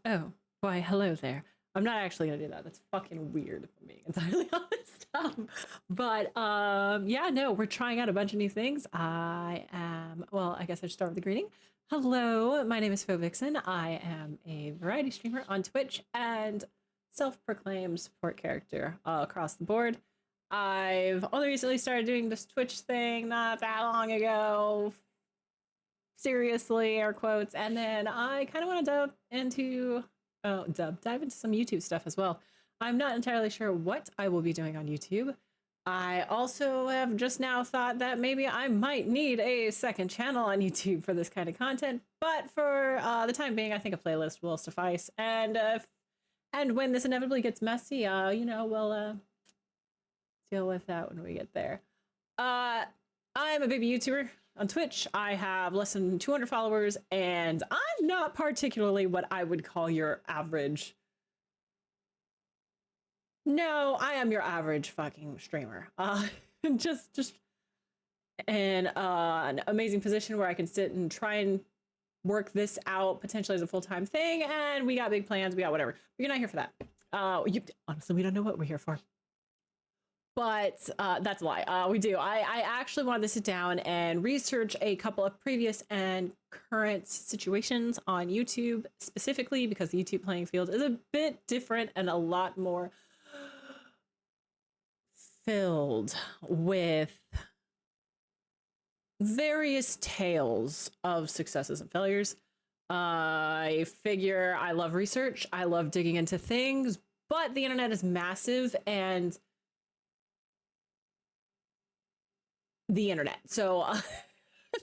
Oh, why, hello there. I'm not actually gonna do that. That's fucking weird, if I'm being entirely honest. Yeah, no, we're trying out a bunch of new things. Well, I guess I should start with the greeting. Hello, my name is Faux Vixen. I am a variety streamer on Twitch and self-proclaimed support character across the board. I've only recently started doing this Twitch thing not that long ago. Seriously, air quotes. And then I kind of want to dive into some YouTube stuff as well. I'm not entirely sure what I will be doing on YouTube. I also have just now thought that maybe I might need a second channel on YouTube for this kind of content, but for the time being, I think a playlist will suffice. And when this inevitably gets messy, we'll deal with that when we get there. I'm a baby YouTuber on Twitch. I have less than 200 followers, and I'm not particularly what I would call your average. No, I am your average fucking streamer. Just in an amazing position where I can sit and try and work this out potentially as a full-time thing, and we got big plans, we got whatever. But you're not here for that. Honestly, we don't know what we're here for. But that's a lie. We do. I actually wanted to sit down and research a couple of previous and current situations on YouTube, specifically because the YouTube playing field is a bit different and a lot more filled with various tales of successes and failures. I figure I love research. I love digging into things, but the internet is massive and the internet. So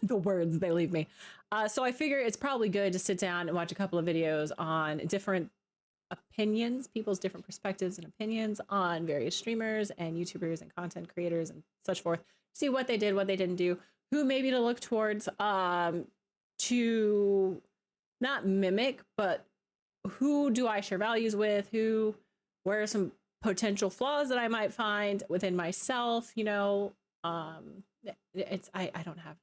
the words they leave me. So I figure it's probably good to sit down and watch a couple of videos on different opinions, people's different perspectives and opinions on various streamers and YouTubers and content creators and such forth. See what they did, what they didn't do, who maybe to look towards to not mimic, but who do I share values with, where are some potential flaws that I might find within myself, I don't have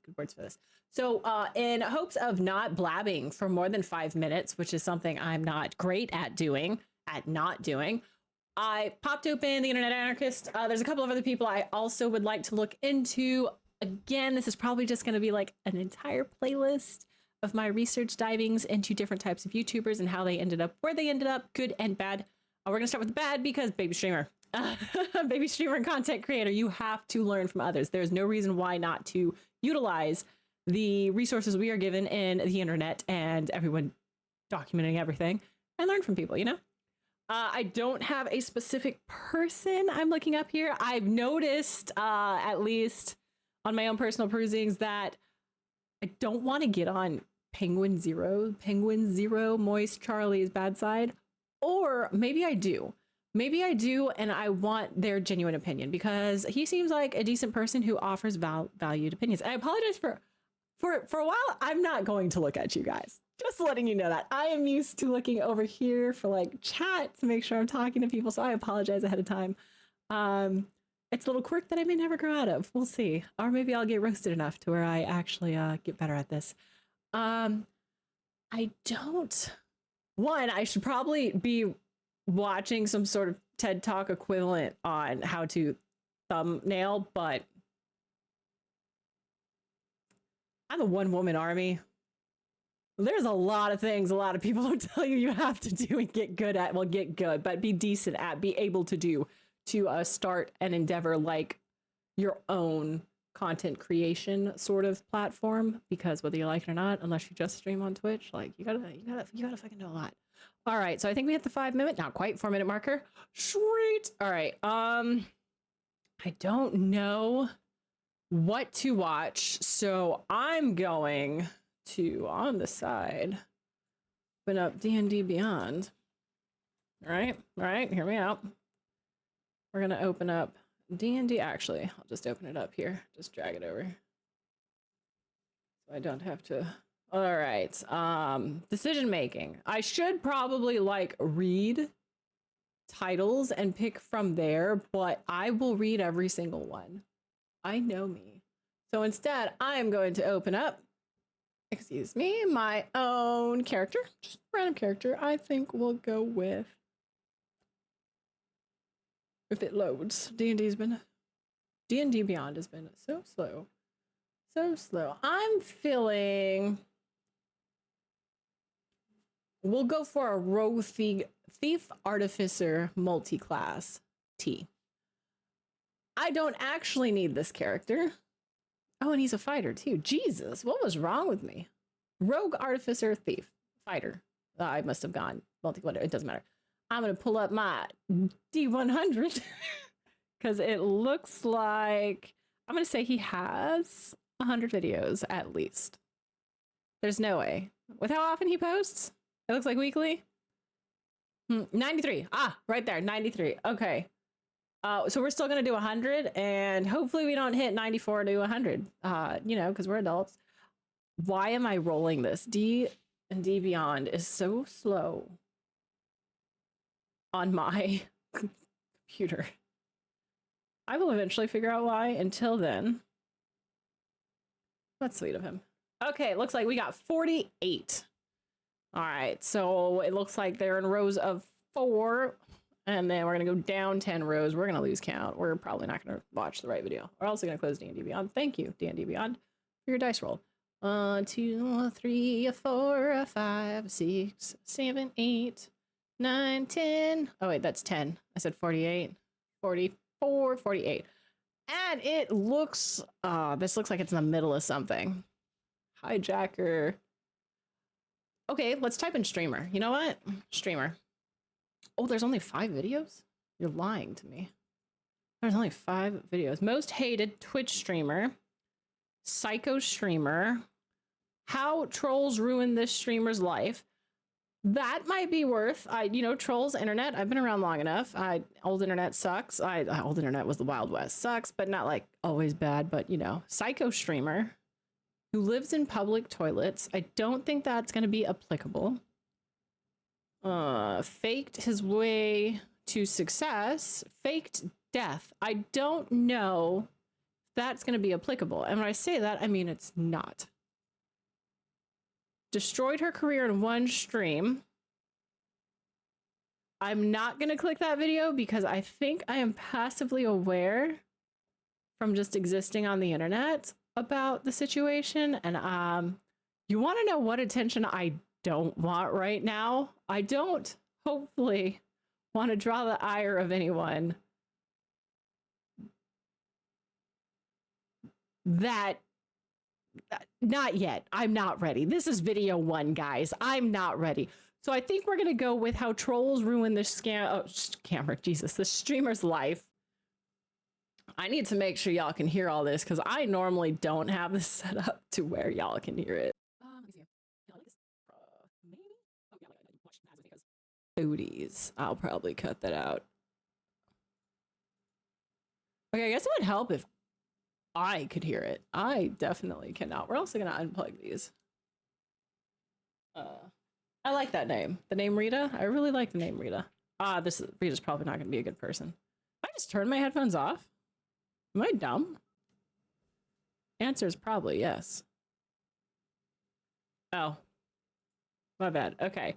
good words for this. So in hopes of not blabbing for more than 5 minutes, which is something I'm not great at not doing, I popped open the Internet Anarchist. There's a couple of other people I also would like to look into. Again, this is probably just going to be like an entire playlist of my research divings into different types of YouTubers and how they ended up where they ended up, good and bad. We're going to start with the bad because baby streamer. Baby streamer and content creator, you have to learn from others. There's no reason why not to utilize the resources we are given in the internet and everyone documenting everything and learn from people, I don't have a specific person I'm looking up here. I've noticed, at least on my own personal perusings, that I don't want to get on Penguin Zero, Moist Charlie's bad side, or maybe I do. Maybe I do, and I want their genuine opinion because he seems like a decent person who offers valued opinions. And I apologize for a while. I'm not going to look at you guys. Just letting you know that I am used to looking over here for like chat to make sure I'm talking to people. So I apologize ahead of time. It's a little quirk that I may never grow out of. We'll see, or maybe I'll get roasted enough to where I actually get better at this. I should probably be watching some sort of TED Talk equivalent on how to thumbnail, but I'm a one-woman army. There's a lot of things a lot of people don't tell you have to do and get good at. Well, get good, but be decent at, be able to do to start an endeavor like your own content creation sort of platform, because whether you like it or not, unless you just stream on Twitch, like you gotta fucking know a lot. All right, so I think we hit the 5 minute, not quite 4 minute marker. Sweet. All right. I don't know what to watch, so I'm going to, on the side, open up D&D Beyond. All right, hear me out. We're gonna open up D&D. Actually, I'll just open it up here. Just drag it over, so I don't have to. All right. Decision making. I should probably like read titles and pick from there, but I will read every single one. I know me. So instead, I am going to open up excuse me, my own character, just a random character. I think we'll go with, if it loads. D&D Beyond has been so slow. So slow. I'm feeling we'll go for a rogue thief artificer multi-class T. I don't actually need this character. Oh, and he's a fighter too. Jesus, what was wrong with me? Rogue artificer thief fighter. I must have gone multi-class. It doesn't matter. I'm gonna pull up my D100 because it looks like I'm gonna say he has 100 videos at least. There's no way. With how often he posts, it looks like weekly. 93. Ah, right there, 93. Okay. So we're still gonna do 100, and hopefully we don't hit 94 to 100. You know, because we're adults. Why am I rolling this? D&D Beyond is so slow on my computer. I will eventually figure out why. Until then, that's sweet of him. Okay, looks like we got 48. All right, so it looks like they're in rows of 4, and then we're gonna go down 10 rows. We're gonna lose count. We're probably not gonna watch the right video. We're also gonna close D&D Beyond. Thank you, D&D Beyond, for your dice roll. 1, 2, 3, 4, 5, 6, 7, 8, 9, 10. Oh wait, that's 10. I said 48, 44, 48. And it looks, this looks like it's in the middle of something. Hijacker. Okay, let's type in streamer. You know what? Streamer. Oh, there's only 5 videos? You're lying to me. There's only 5 videos. Most hated Twitch streamer. Psycho streamer. How trolls ruin this streamer's life. That might be worth, you know, trolls, internet. I've been around long enough. Old internet sucks. Old internet was the Wild West. Sucks, but not like always bad, but you know. Psycho streamer who lives in public toilets. I don't think that's going to be applicable. Faked his way to success. Faked death. I don't know if that's going to be applicable. And when I say that, I mean it's not. Destroyed her career in one stream. I'm not going to click that video because I think I am passively aware from just existing on the internet about the situation. And you want to know what attention I don't want right now? I don't, hopefully, want to draw the ire of anyone that not yet. I'm not ready. This is video 1, guys. I'm not ready. So I think we're going to go with how trolls ruin the the streamer's life. I need to make sure y'all can hear all this because I normally don't have this set up to where y'all can hear it. Booties. I'll probably cut that out. Okay, I guess it would help if I could hear it. I definitely cannot. We're also gonna unplug these. I like that name. The name Rita. I really like the name Rita. Rita's probably not gonna be a good person. I just turned my headphones off. Am I dumb? Answer is probably yes. Oh, my bad. Okay,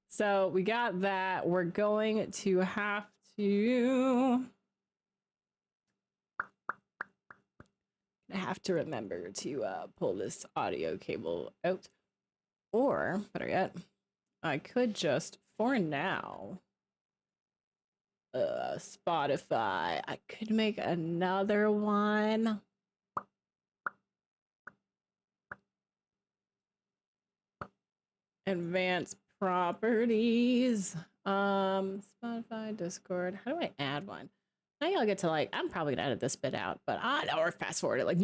so we got that. We're going to have to. I have to remember to pull this audio cable out. Or, better yet, I could just, for now, Spotify. I could make another one. Advanced properties. Spotify, Discord. How do I add one? Now y'all get to like, I'm probably gonna edit this bit out, but or fast forward it like,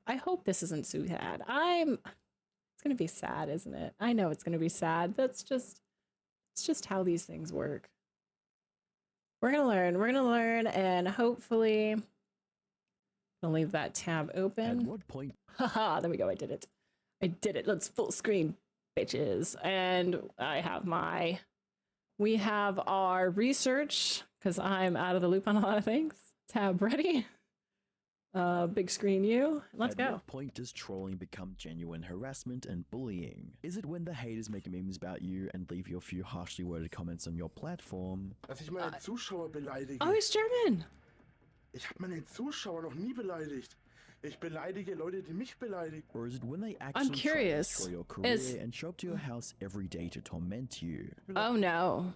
I hope this isn't too sad. It's gonna be sad, isn't it? I know it's gonna be sad. It's just how these things work. We're gonna learn, and hopefully I'll leave that tab open. At what point? Haha, there we go, I did it. Let's full screen, bitches. And we have our research, because I'm out of the loop on a lot of things. Tab ready. Big screen you. Let's At go. what point does trolling become genuine harassment and bullying? Is it when the haters make memes about you and leave you a few harshly worded comments on your platform? Dass ich meine Zuschauer beleidige. Oh, he's German. Ich habe meine Zuschauer noch nie beleidigt. Ich beleidige Leute, die mich beleidigen. Or is it when they actually try to curious. destroy your career and show up to your house every day to torment you? Oh no.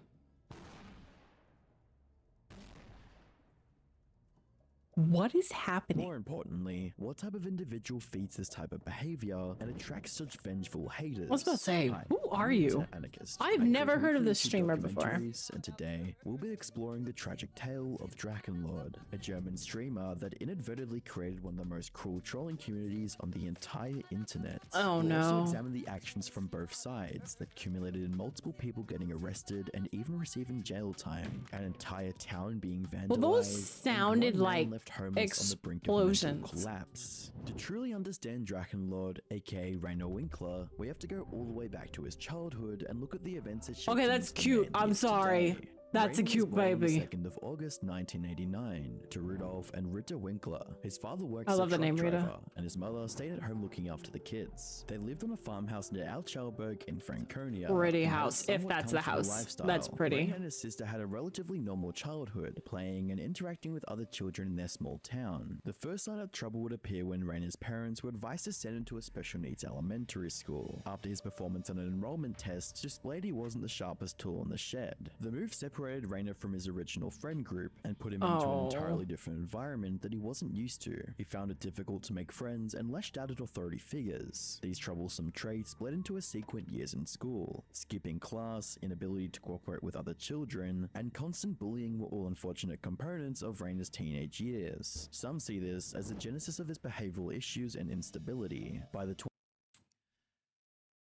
What is happening? More importantly, what type of individual feeds this type of behavior and attracts such vengeful haters? I was about to say, Hi, who are I'm you? Anarchist. I've I never create heard of this YouTube streamer before. documentaries, and today we'll be exploring the tragic tale of Drakenlord, a German streamer that inadvertently created one of the most cruel trolling communities on the entire internet. Oh, We'll also no. examine the actions from both sides that culminated in multiple people getting arrested and even receiving jail time, an entire town being vandalized. Well, those and sounded one man like left homeless on the brink of mental explosions. collapse. To truly understand Drakenlord, aka Rainer Winkler, we have to go all the way back to his childhood and look at the events that shaped Okay, him that's into the cute. man he I'm is sorry. today. That's a Rainer was cute born on the baby. 2nd of August 1989 to Rudolf and Rita Winkler. His father works I as a love the truck name Rita. driver, and his mother stayed at home looking after the kids. They lived on a farmhouse near Altschauberg in Franconia. Pretty and had a house, if somewhat that's the comfortable house. lifestyle. That's pretty. Rainer and his sister had a relatively normal childhood, playing and interacting with other children in their small town. The first sign of trouble would appear when Rainer's parents were advised to send him to a special needs elementary school. After his performance on an enrollment test displayed he wasn't the sharpest tool in the shed. The move separated Rainer from his original friend group and put him into an entirely different environment that he wasn't used to. He found it difficult to make friends and lashed out at authority figures. These troublesome traits bled into his sequent years in school. Skipping class, inability to cooperate with other children, and constant bullying were all unfortunate components of Rainer's teenage years. Some see this as the genesis of his behavioral issues and instability. By the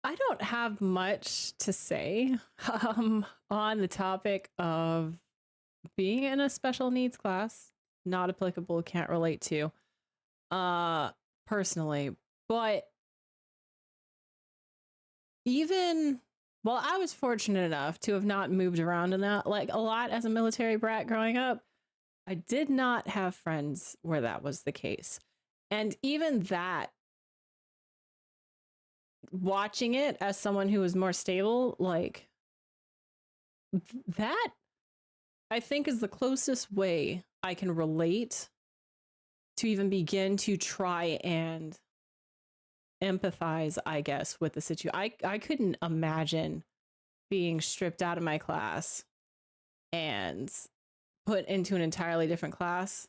I don't have much to say on the topic of being in a special needs class. Not applicable, can't relate to personally. But even, well, I was fortunate enough to have not moved around in that like a lot as a military brat growing up. I did not have friends where that was the case. And even that, watching it as someone who was more stable, like that, I think is the closest way I can relate to even begin to try and empathize, I guess, with the situation. I couldn't imagine being stripped out of my class and put into an entirely different class.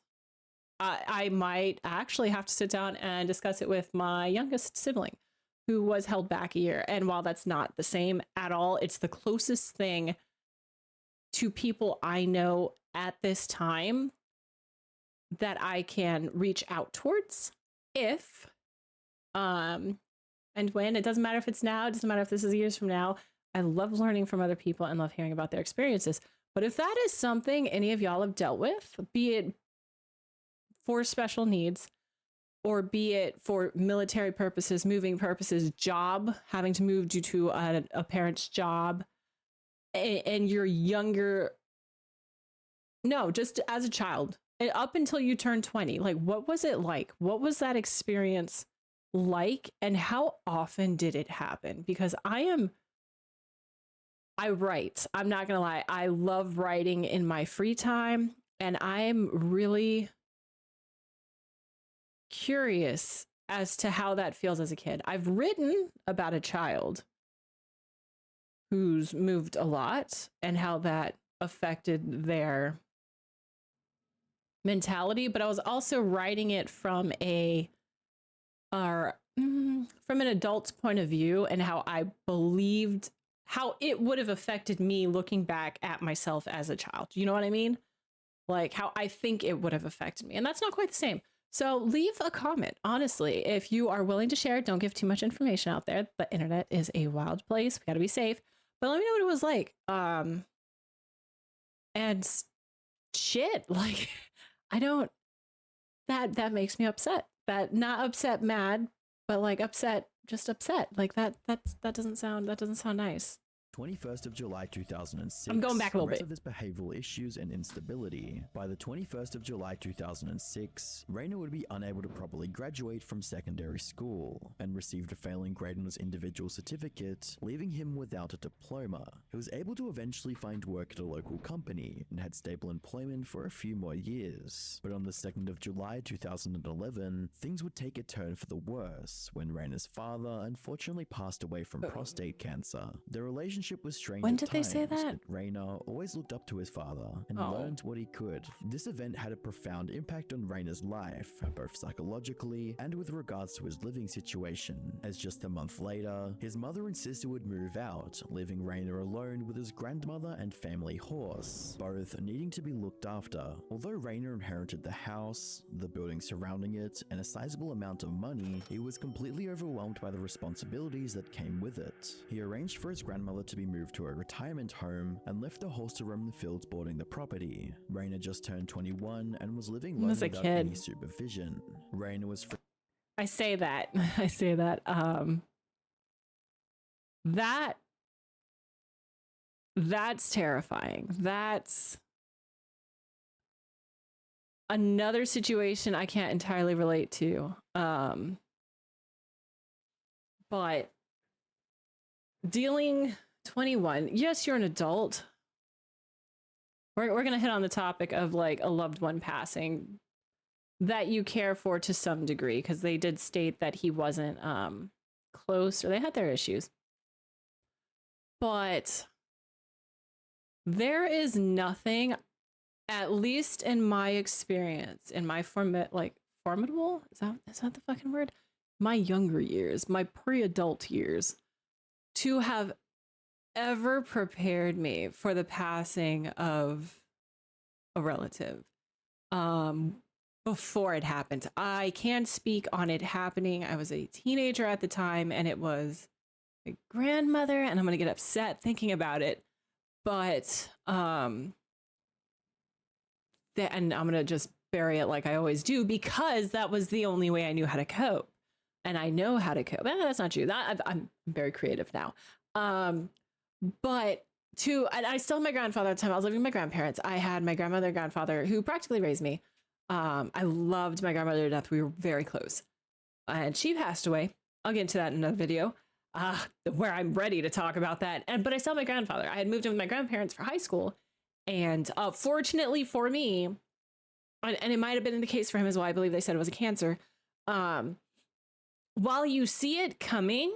I might actually have to sit down and discuss it with my youngest sibling, who was held back a year. And while that's not the same at all, it's the closest thing to people I know at this time that I can reach out towards if, and when, it doesn't matter if it's now, it doesn't matter if this is years from now. I love learning from other people and love hearing about their experiences. But if that is something any of y'all have dealt with, be it for special needs, or be it for military purposes, moving purposes, job, having to move due to a parent's job, and you're younger, no, just as a child, up until you turn 20, like, what was it like? What was that experience like? And how often did it happen? Because I write, I'm not gonna lie, I love writing in my free time, and I'm really curious as to how that feels as a kid. I've written about a child who's moved a lot and how that affected their mentality, but I was also writing it from from an adult's point of view, and how I believed how it would have affected me looking back at myself as a child. You know what I mean? Like how I think it would have affected me. And that's not quite the same. So leave a comment, honestly, if you are willing to share it. Don't give too much information out there. The internet is a wild place. We got to be safe. But let me know what it was like. And shit, like, I don't, that makes me upset. That, not upset mad, but like upset, just upset. Like that doesn't sound nice. 21st of July 2006, I'm going back a little rest bit. of his behavioral issues and instability. By the 21st of July 2006, Rainer would be unable to properly graduate from secondary school and received a failing grade on his individual certificate, leaving him without a diploma. He was able to eventually find work at a local company and had stable employment for a few more years. But on the 2nd of July 2011, things would take a turn for the worse when Rainer's father unfortunately passed away from prostate cancer. Their relationship was strained When at did they say times, that? but Rainer always looked up to his father and Oh. learned what he could. This event had a profound impact on Rainer's life, both psychologically and with regards to his living situation, as just a month later, his mother and sister would move out, leaving Rainer alone with his grandmother and family horse, both needing to be looked after. Although Rainer inherited the house, the building surrounding it, and a sizable amount of money, he was completely overwhelmed by the responsibilities that came with it. He arranged for his grandmother to be moved to a retirement home and left the horse to roam the fields bordering the property. Rainer just turned 21 and was living alone As a without kid. any supervision. Rainer was I say that. I say that. That's terrifying. That's another situation I can't entirely relate to. But dealing 21, yes, you're an adult. We're gonna hit on the topic of like a loved one passing that you care for to some degree, because they did state that he wasn't close, or they had their issues. But there is nothing, at least in my experience, in my formidable, is that the fucking word? My younger years, my pre-adult years, to have ever prepared me for the passing of a relative before it happened. I can't speak on it happening. I was a teenager at the time, and it was my grandmother, and I'm gonna get upset thinking about it. But and I'm gonna just bury it like I always do, because that was the only way I knew how to cope, and I know how to cope. That's not true. I'm very creative now. But I still had my grandfather at the time. I was living with my grandparents. I had my grandmother and grandfather who practically raised me. I loved my grandmother to death. We were very close, and she passed away. I'll get into that in another video, where I'm ready to talk about that. But I still had my grandfather. I had moved in with my grandparents for high school, and fortunately for me, and it might have been the case for him as well, I believe they said it was a cancer. While you see it coming,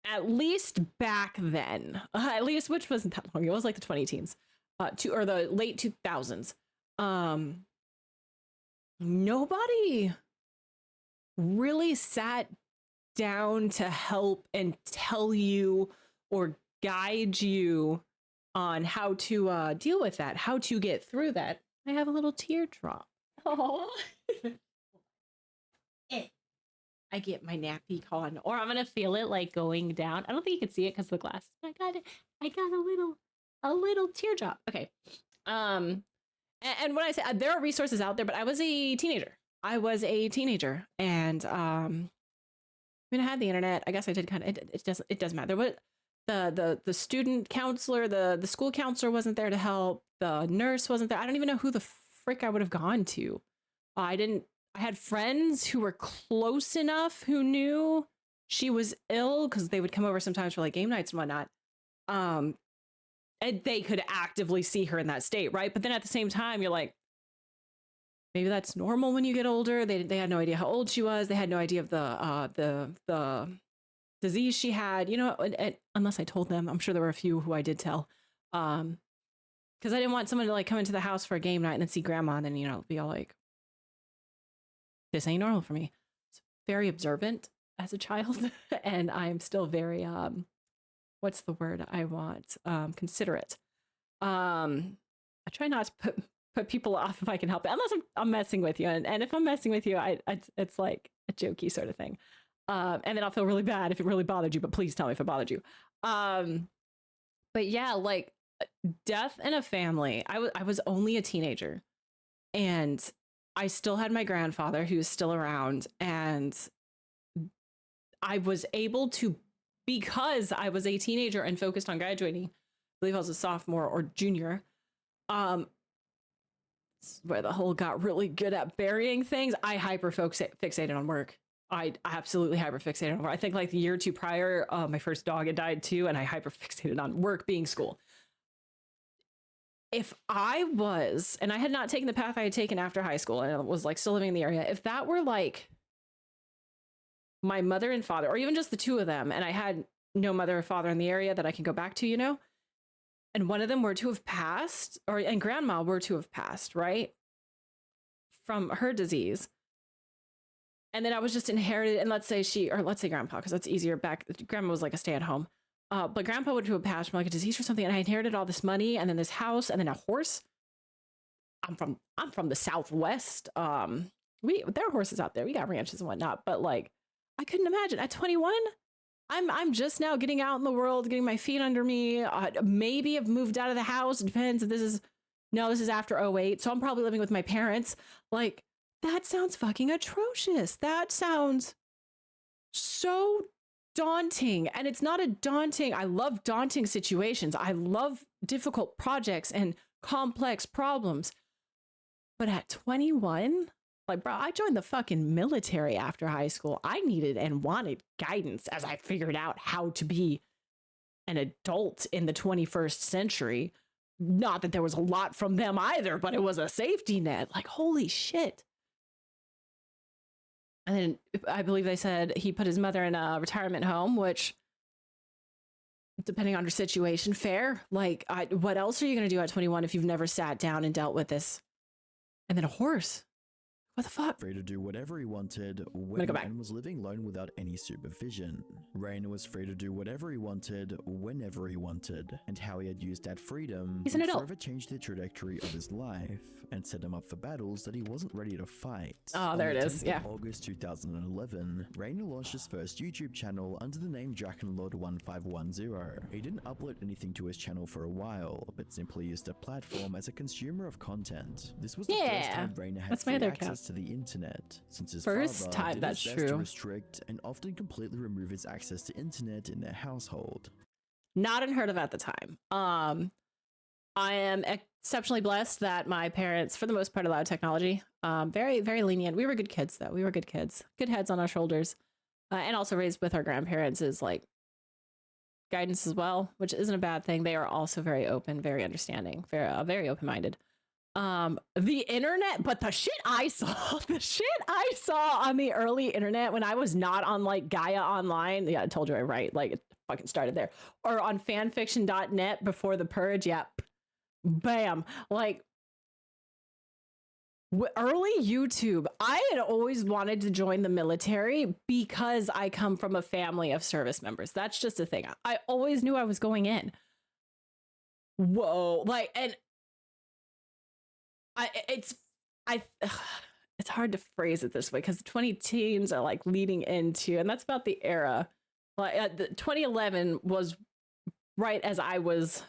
at least back then, at least, which wasn't that long, it was like the 20 teens, or the late 2000s. Nobody really sat down to help and tell you or guide you on how to deal with that, how to get through that. I have a little teardrop. Oh. I get my nappy on, or I'm gonna feel it like going down. I don't think you can see it because of the glasses, but I got a little teardrop. Okay. And when I say there are resources out there, but I was a teenager. And I mean, I had the internet. I guess I did kind of. It doesn't matter. What the student counselor, the school counselor wasn't there to help. The nurse wasn't there. I don't even know who the frick I would have gone to. I had friends who were close enough who knew she was ill, because they would come over sometimes for like game nights and whatnot. And they could actively see her in that state, right? But then at the same time, you're like, maybe that's normal when you get older. They had no idea how old she was. They had no idea of the disease she had, you know, and unless I told them. I'm sure there were a few who I did tell. Because I didn't want someone to like come into the house for a game night and then see grandma and then, you know, be all like, this ain't normal for me. It's very observant as a child. And I'm still very, what's the word I want? Considerate. I try not to put people off if I can help it, unless I'm messing with you. And if I'm messing with you, it's like a jokey sort of thing. And then I'll feel really bad if it really bothered you, but please tell me if it bothered you. But yeah, like death in a family. I was only a teenager, and I still had my grandfather who was still around, and I was able to because I was a teenager and focused on graduating, I believe I was a sophomore or junior. Where the whole got really good at burying things. I fixated on work. I absolutely hyperfixated on work. I think like the year or two prior, my first dog had died too, and I hyperfixated on work being school. If I was, and I had not taken the path I had taken after high school and I was like still living in the area, if that were like my mother and father, or even just the two of them, and I had no mother or father in the area that I can go back to, you know, and one of them were to have passed, and grandma were to have passed, right, from her disease, and then I was just inherited, and let's say grandpa, because that's easier. Back, grandma was like a stay-at-home, but grandpa would have passed from like a disease or something, and I inherited all this money, and then this house, and then a horse. I'm from the Southwest. There are horses out there. We got ranches and whatnot, but like, I couldn't imagine at 21. I'm just now getting out in the world, getting my feet under me. Maybe I've moved out of the house. It depends if this is after 08. So I'm probably living with my parents. Like, that sounds fucking atrocious. That sounds so daunting. And it's not a daunting. I love daunting situations. I love difficult projects and complex problems. But at 21, like, bro, I joined the fucking military after high school. I needed and wanted guidance as I figured out how to be an adult in the 21st century. Not that there was a lot from them either, but it was a safety net. Like, holy shit. And then I believe they said he put his mother in a retirement home, which, depending on your situation, fair. Like, what else are you going to do at 21 if you've never sat down and dealt with this? And then a horse. What the fuck? Free to do whatever he wanted when Rain was living alone without any supervision. Rain was free to do whatever he wanted whenever he wanted, and how he had used that freedom He's an adult. forever changed the trajectory of his life and set him up for battles that he wasn't ready to fight. Oh, there it is. Yeah. August 2011, Rain launched his first YouTube channel under the name Drakenlord1510. He didn't upload anything to his channel for a while, but simply used the platform as a consumer of content. This was the first time Rain had free access to the internet, since his father did his best to restrict and often completely remove his access to internet in their household. Not unheard of at the time. I am exceptionally blessed that my parents, for the most part, allowed technology. Very, very lenient. We were good kids, though. We were good kids. Good heads on our shoulders. And also raised with our grandparents is like guidance as well, which isn't a bad thing. They are also very open, very understanding, very open-minded. The internet, but the shit I saw on the early internet when I was not on like Gaia Online. Yeah, I told you I write, like it fucking started there. Or on fanfiction.net before the purge. Yep. Bam. Like early YouTube. I had always wanted to join the military because I come from a family of service members. That's just a thing. I always knew I was going in. Whoa. Like, and it's hard to phrase it this way because the 20 teens are like leading into, and that's about the era. Like the 2011 was right as I was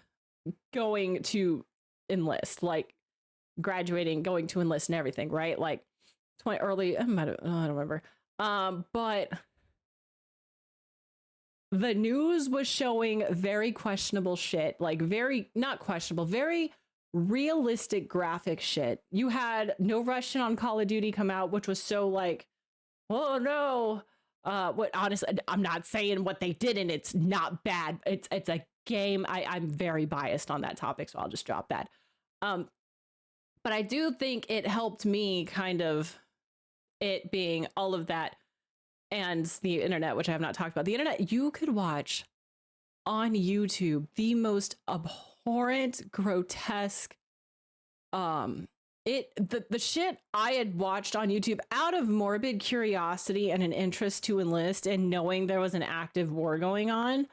going to enlist, like graduating, going to enlist and everything, right? Like I don't remember. But the news was showing very questionable shit, like not questionable, very realistic graphic shit. You had No Russian on Call of Duty come out, which was so like, oh no. What honestly, I'm not saying what they did and it's not bad. It's a game. I'm very biased on that topic, so I'll just drop that. But I do think it helped me kind of it being all of that and the internet, which I have not talked about. The internet, you could watch on YouTube the most abhorrent, grotesque, the shit I had watched on YouTube out of morbid curiosity and an interest to enlist and knowing there was an active war going on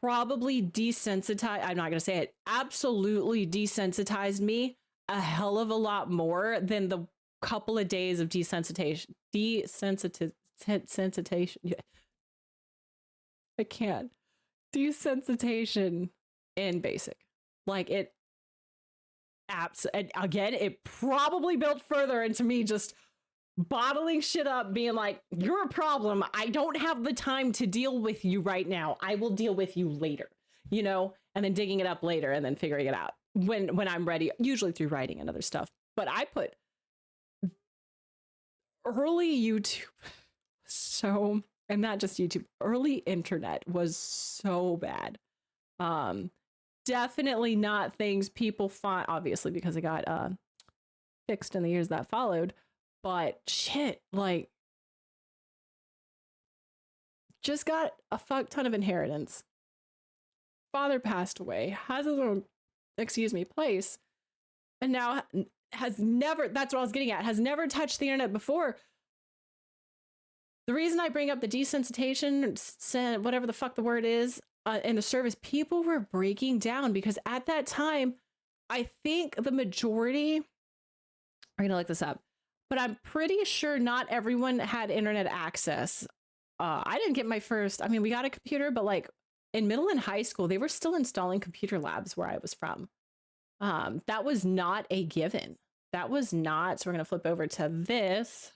probably desensitized. I'm not going to say it. Absolutely desensitized me a hell of a lot more than the couple of days of desensitization. I can't. Desensitization in basic. Like it and again, it probably built further into me just bottling shit up, being like, you're a problem. I don't have the time to deal with you right now. I will deal with you later, you know, and then digging it up later and then figuring it out when I'm ready, usually through writing and other stuff. But I put early YouTube, so, and not just YouTube, early internet was so bad. Definitely not things people find, obviously, because it got fixed in the years that followed. But shit, like, just got a fuck ton of inheritance. Father passed away, has his own, place, and now has never, that's what I was getting at, has never touched the internet before. The reason I bring up the desensitization, whatever the fuck the word is, in the service, people were breaking down because at that time, I think the majority, I'm gonna look this up, but I'm pretty sure not everyone had internet access. I didn't get my first, I mean, we got a computer, but like in middle and high school, they were still installing computer labs where I was from. That was not a given. That was not, so we're gonna flip over to this.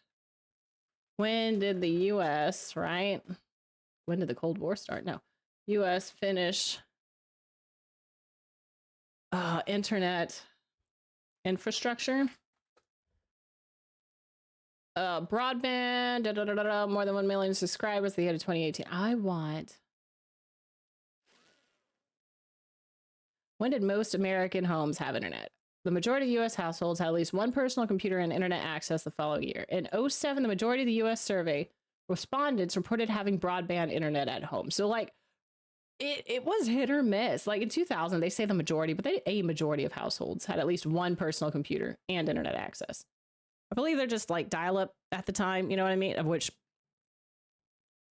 When did the US, right? When did the Cold War start? No. US finish internet infrastructure. Broadband, more than 1 million subscribers at the end of 2018. When did most American homes have internet? The majority of US households had at least one personal computer and internet access the following year. In 2007, the majority of the US survey respondents reported having broadband internet at home. So like it was hit or miss. Like in 2000, they say the majority, but a majority of households had at least one personal computer and internet access. I believe they're just like dial up at the time, you know what I mean? Of which,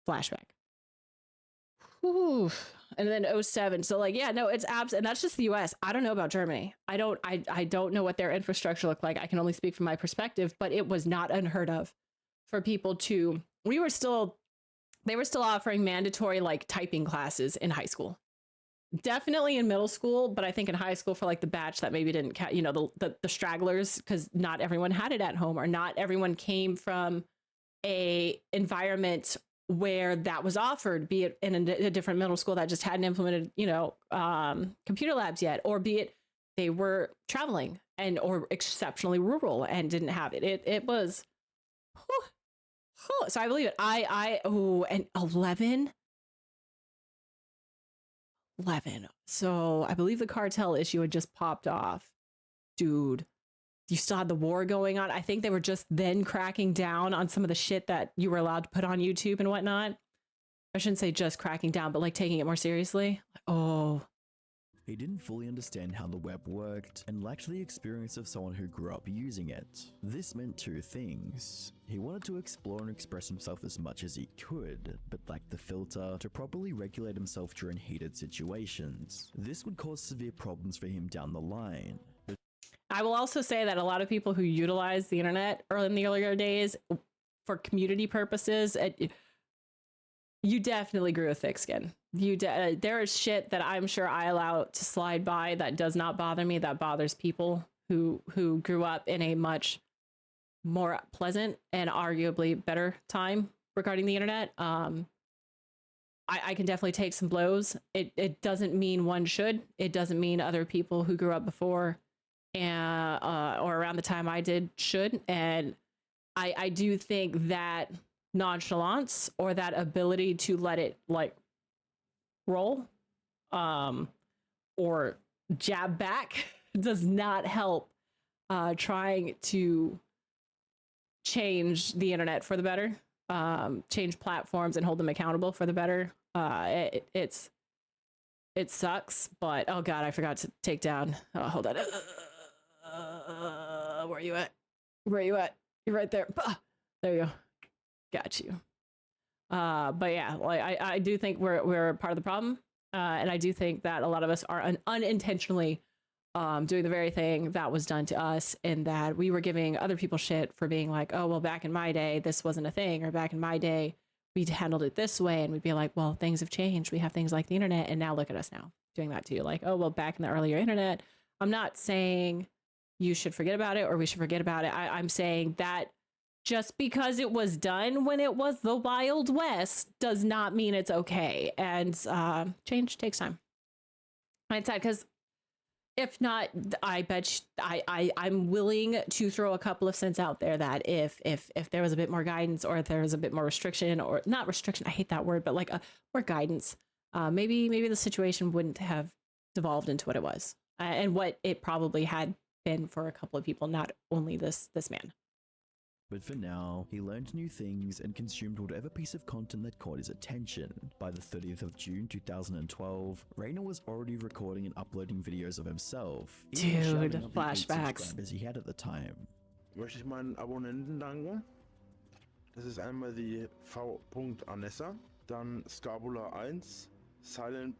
flashback. Whew. And then 2007. So like, yeah, no, it's abs, and that's just the US. I don't know about Germany. I don't know what their infrastructure looked like. I can only speak from my perspective, but it was not unheard of for people to, they were still offering mandatory like typing classes in high school. Definitely in middle school, but I think in high school for like the batch that maybe didn't, the stragglers, because not everyone had it at home, or not everyone came from a environment where that was offered, be it in a different middle school that just hadn't implemented, computer labs yet, or be it they were traveling or exceptionally rural and didn't have it. It was, so I believe it. And 11. So I believe the cartel issue had just popped off. Dude, you still had the war going on. I think they were just then cracking down on some of the shit that you were allowed to put on YouTube and whatnot. I shouldn't say just cracking down, but like taking it more seriously. Oh. He didn't fully understand how the web worked and lacked the experience of someone who grew up using it. This meant two things. He wanted to explore and express himself as much as he could, but lacked the filter to properly regulate himself during heated situations. This would cause severe problems for him down the line. I will also say that a lot of people who utilize the internet in the earlier days for community purposes, you definitely grew a thick skin. There is shit that I'm sure I allow to slide by that does not bother me, that bothers people who grew up in a much more pleasant and arguably better time regarding the internet. I can definitely take some blows. It doesn't mean one should. It doesn't mean other people who grew up before and or around the time I did should. And I do think that nonchalance or that ability to let it like roll or jab back does not help trying to change the internet for the better, change platforms and hold them accountable for the better. It sucks, but oh god, I forgot to take down. Hold on. Where are you at? You're right there. There you go. Got you. But yeah, like I do think we're part of the problem, and I do think that a lot of us are unintentionally doing the very thing that was done to us, and that we were giving other people shit for being like, oh well, back in my day this wasn't a thing, or back in my day we handled it this way, and we'd be like, well, things have changed. We have things like the internet, and now look at us now doing that too. Like, oh well, back in the earlier internet. I'm not saying you should forget about it or we should forget about it. I'm saying that just because it was done when it was the Wild West does not mean it's okay. And change takes time. And it's sad because if not, I bet I'm willing to throw a couple of cents out there that if there was a bit more guidance, or if there was a bit more restriction, or not restriction, I hate that word, but like more guidance, maybe the situation wouldn't have devolved into what it was, and what it probably had been for a couple of people, not only this man. But for now, he learned new things and consumed whatever piece of content that caught his attention. By the 30th of June 2012, Rainer was already recording and uploading videos of himself. Dude, flashbacks. Subscribers he had at the time. Möchte ich meinen Abonnenten danken. Das ist einmal die V. Anessa, dann Scabula 1, Silent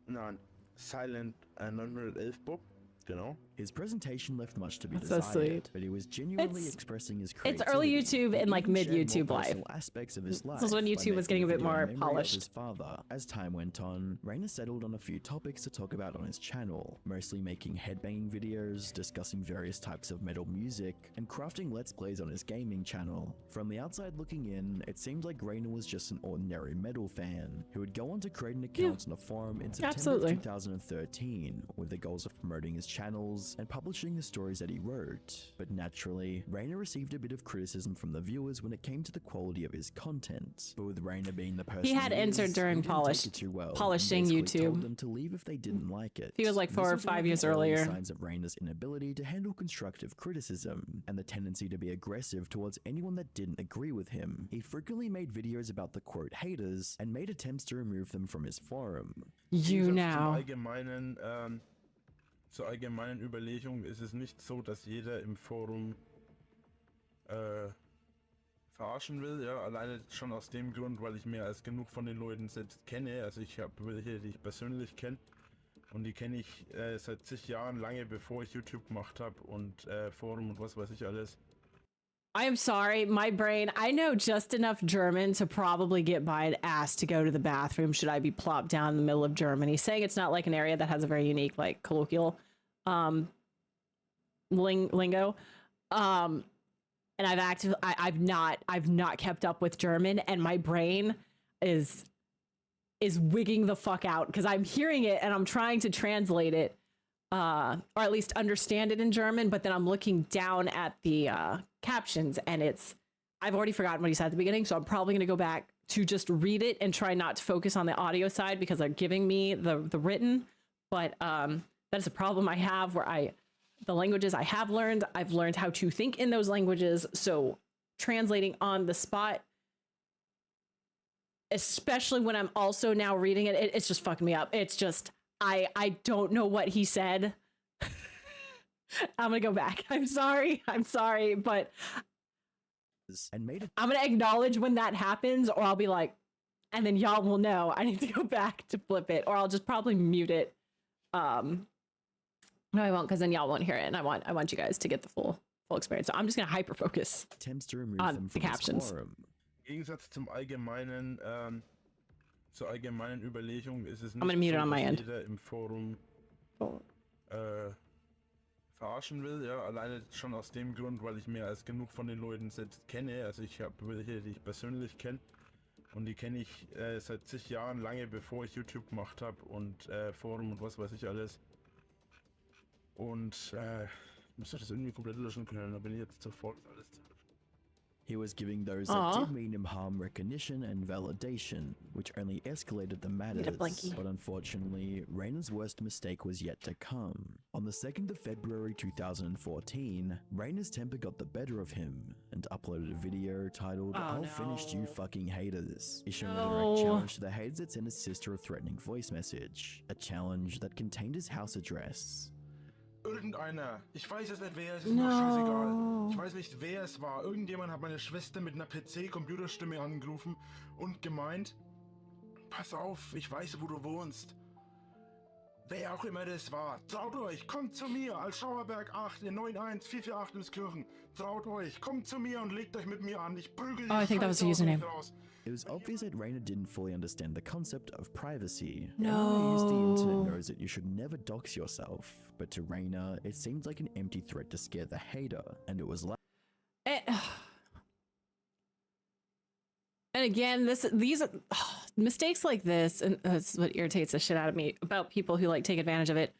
911 Bob. Genau. His presentation left much to be That's so desired, sweet. but he was genuinely expressing his It's creativity. early YouTube and like He mid shared YouTube more life. personal aspects of his life. This is when by YouTube was making getting a bit video more in memory of polished. his father. As time went on, Rainer settled on a few topics to talk about on his channel, mostly making headbanging videos, discussing various types of metal music, and crafting let's plays on his gaming channel. From the outside looking in, it seemed like Rainer was just an ordinary metal fan who would go on to create an account on a forum in September of 2013 with the goals of promoting his channels and publishing the stories that he wrote. But naturally, Rainer received a bit of criticism from the viewers when it came to the quality of his content. But with Rainer being the person He had is, entered during he didn't take it too well, and polishing basically told YouTube. them to leave if they didn't like it. He was like 4 or This was one 5 of the years early earlier. signs of Rainer's inability to handle constructive criticism and the tendency to be aggressive towards anyone that didn't agree with him. He frequently made videos about the quote haters and made attempts to remove them from his forum. You now. Zur allgemeinen Überlegung ist es nicht so, dass jeder im Forum verarschen will, ja, alleine schon aus dem Grund, weil ich mehr als genug von den Leuten selbst kenne, also ich habe welche, die ich persönlich kenne, und die kenne ich seit zig Jahren, lange bevor ich YouTube gemacht habe und Forum und was weiß ich alles. I am sorry, my brain, I know just enough German to probably get by and asked to go to the bathroom should I be plopped down in the middle of Germany, saying it's not like an area that has a very unique, like, colloquial lingo. And I've not kept up with German, and my brain is wigging the fuck out because I'm hearing it and I'm trying to translate it, or at least understand it in German, but then I'm looking down at the captions and I've already forgotten what he said at the beginning, so I'm probably gonna go back to just read it and try not to focus on the audio side because they're giving me the written. But that is a problem I have where the languages I have learned, I've learned how to think in those languages, so translating on the spot, especially when I'm also now reading it, it's just fucking me up. It's just, I don't know what he said. I'm gonna go back. I'm sorry, but I'm gonna acknowledge when that happens, or I'll be like, and then y'all will know I need to go back to flip it, or I'll just probably mute it. No, I won't, because then y'all won't hear it, and I want you guys to get the full experience. So I'm just gonna hyper focus on the captions. Im Gegensatz zum allgemeinen, zur allgemeinen Überlegung ist es nicht so, dass jeder im Forum verarschen will, ja, alleine schon aus dem Grund, weil ich mehr als genug von den Leuten selbst kenne, also ich habe welche, die ich persönlich kenne, und die kenne ich seit zig Jahren, lange bevor ich YouTube gemacht habe und Forum und was weiß ich alles. Und ich müsste das irgendwie komplett löschen können, da bin ich jetzt sofort alles. He was giving those that did mean him harm recognition and validation, which only escalated the matters. But unfortunately, Rainer's worst mistake was yet to come. On the 2nd of February 2014, Rainer's temper got the better of him and uploaded a video titled I'll Finish You Fucking Haters, issuing a direct challenge to the haters that sent his sister a threatening voice message, a challenge that contained his house address. Irgendeiner. Ich weiß es nicht, wer es ist, mir scheißegal. Ich weiß nicht, wer es war. Irgendjemand hat meine Schwester mit einer PC-Computerstimme angerufen und gemeint, pass auf, ich weiß, wo du wohnst. Wer auch immer das war, traut euch, kommt zu mir als Schauerberg 8 in 91448 ins Kirchen. Traut euch, kommt zu mir und legt euch mit mir an. Ich prügel die Scheiße raus. It was obvious that Rainer didn't fully understand the concept of privacy. Anyone who used the internet knows that you should never dox yourself. But to Rainer, it seemed like an empty threat to scare the hater, and it was like... And again, these mistakes like this, and that's what irritates the shit out of me about people who like take advantage of it.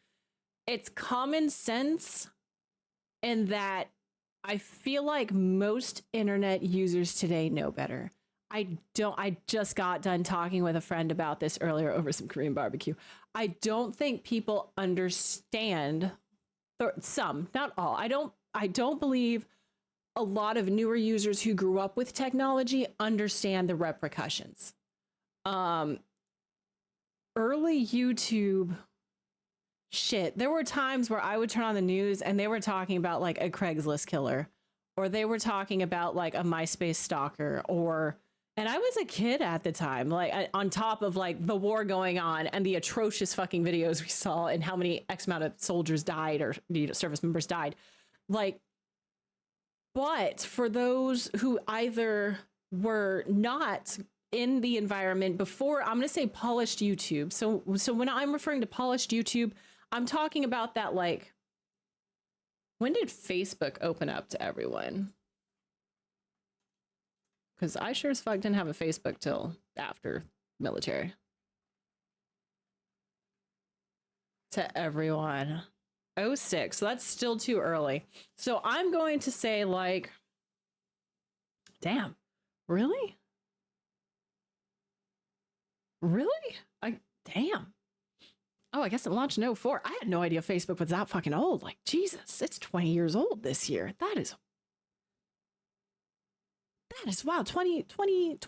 It's common sense in that I feel like most internet users today know better. I just got done talking with a friend about this earlier over some Korean barbecue. I don't think people understand, some, not all. I don't believe a lot of newer users who grew up with technology understand the repercussions. Early YouTube shit, there were times where I would turn on the news and they were talking about like a Craigslist killer, or they were talking about like a MySpace stalker, and I was a kid at the time, like on top of like the war going on and the atrocious fucking videos we saw and how many X amount of soldiers died or service members died. Like, but for those who either were not in the environment before, I'm going to say polished YouTube. So when I'm referring to polished YouTube, I'm talking about that, like, when did Facebook open up to everyone? Because I sure as fuck didn't have a Facebook till after military. To everyone. 06, so that's still too early. So I'm going to say, like, damn, really? Really? Damn. Oh, I guess it launched in 04. I had no idea Facebook was that fucking old. Like, Jesus, it's 20 years old this year. That is wow, 20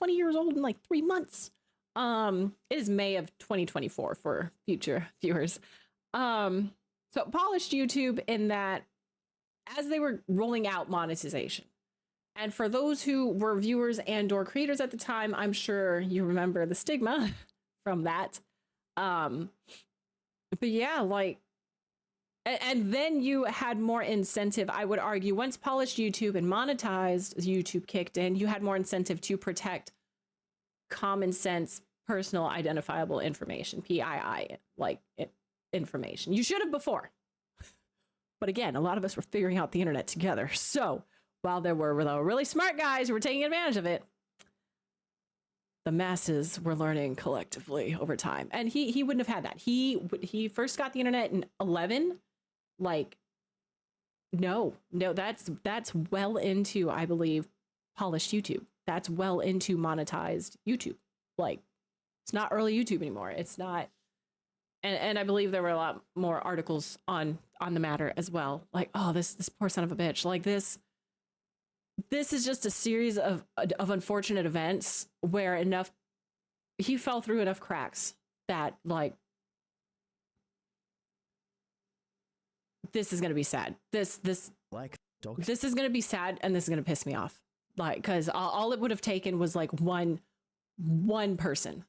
years old in like 3 months. It is May of 2024 for future viewers. So polished YouTube in that as they were rolling out monetization. And for those who were viewers and or creators at the time, I'm sure you remember the stigma from that. But yeah, like, and then you had more incentive, I would argue, once polished YouTube and monetized YouTube kicked in, you had more incentive to protect common sense, personal identifiable information, PII, like information. You should have before. But again, a lot of us were figuring out the internet together. So while there were really smart guys who were taking advantage of it, the masses were learning collectively over time. And he wouldn't have had that. He first got the internet in 11. Like, no, that's well into, I believe, polished YouTube. That's well into monetized YouTube. Like, it's not early YouTube anymore. It's not. And I believe there were a lot more articles on the matter as well. Like, oh, this poor son of a bitch. Like, this is just a series of unfortunate events where he fell through enough cracks that, like, this is gonna be sad. This Like dogs. This is gonna be sad, and this is gonna piss me off. Like, because all it would have taken was like one person.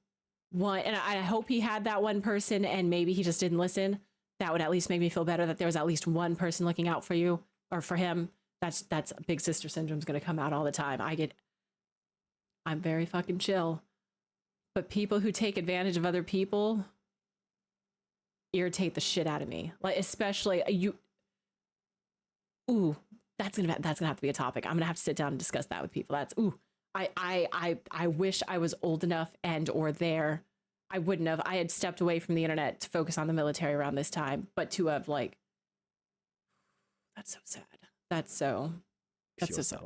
And I hope he had that one person and maybe he just didn't listen. That would at least make me feel better that there was at least one person looking out for you or for him. That's big sister syndrome's going to come out all the time. I'm very fucking chill. But people who take advantage of other people irritate the shit out of me. Like, especially that's going to have to be a topic. I'm going to have to sit down and discuss that with people. I wish I was old enough and or there. I wouldn't have. I had stepped away from the internet to focus on the military around this time, but to have, like, that's so sad. That's so sad.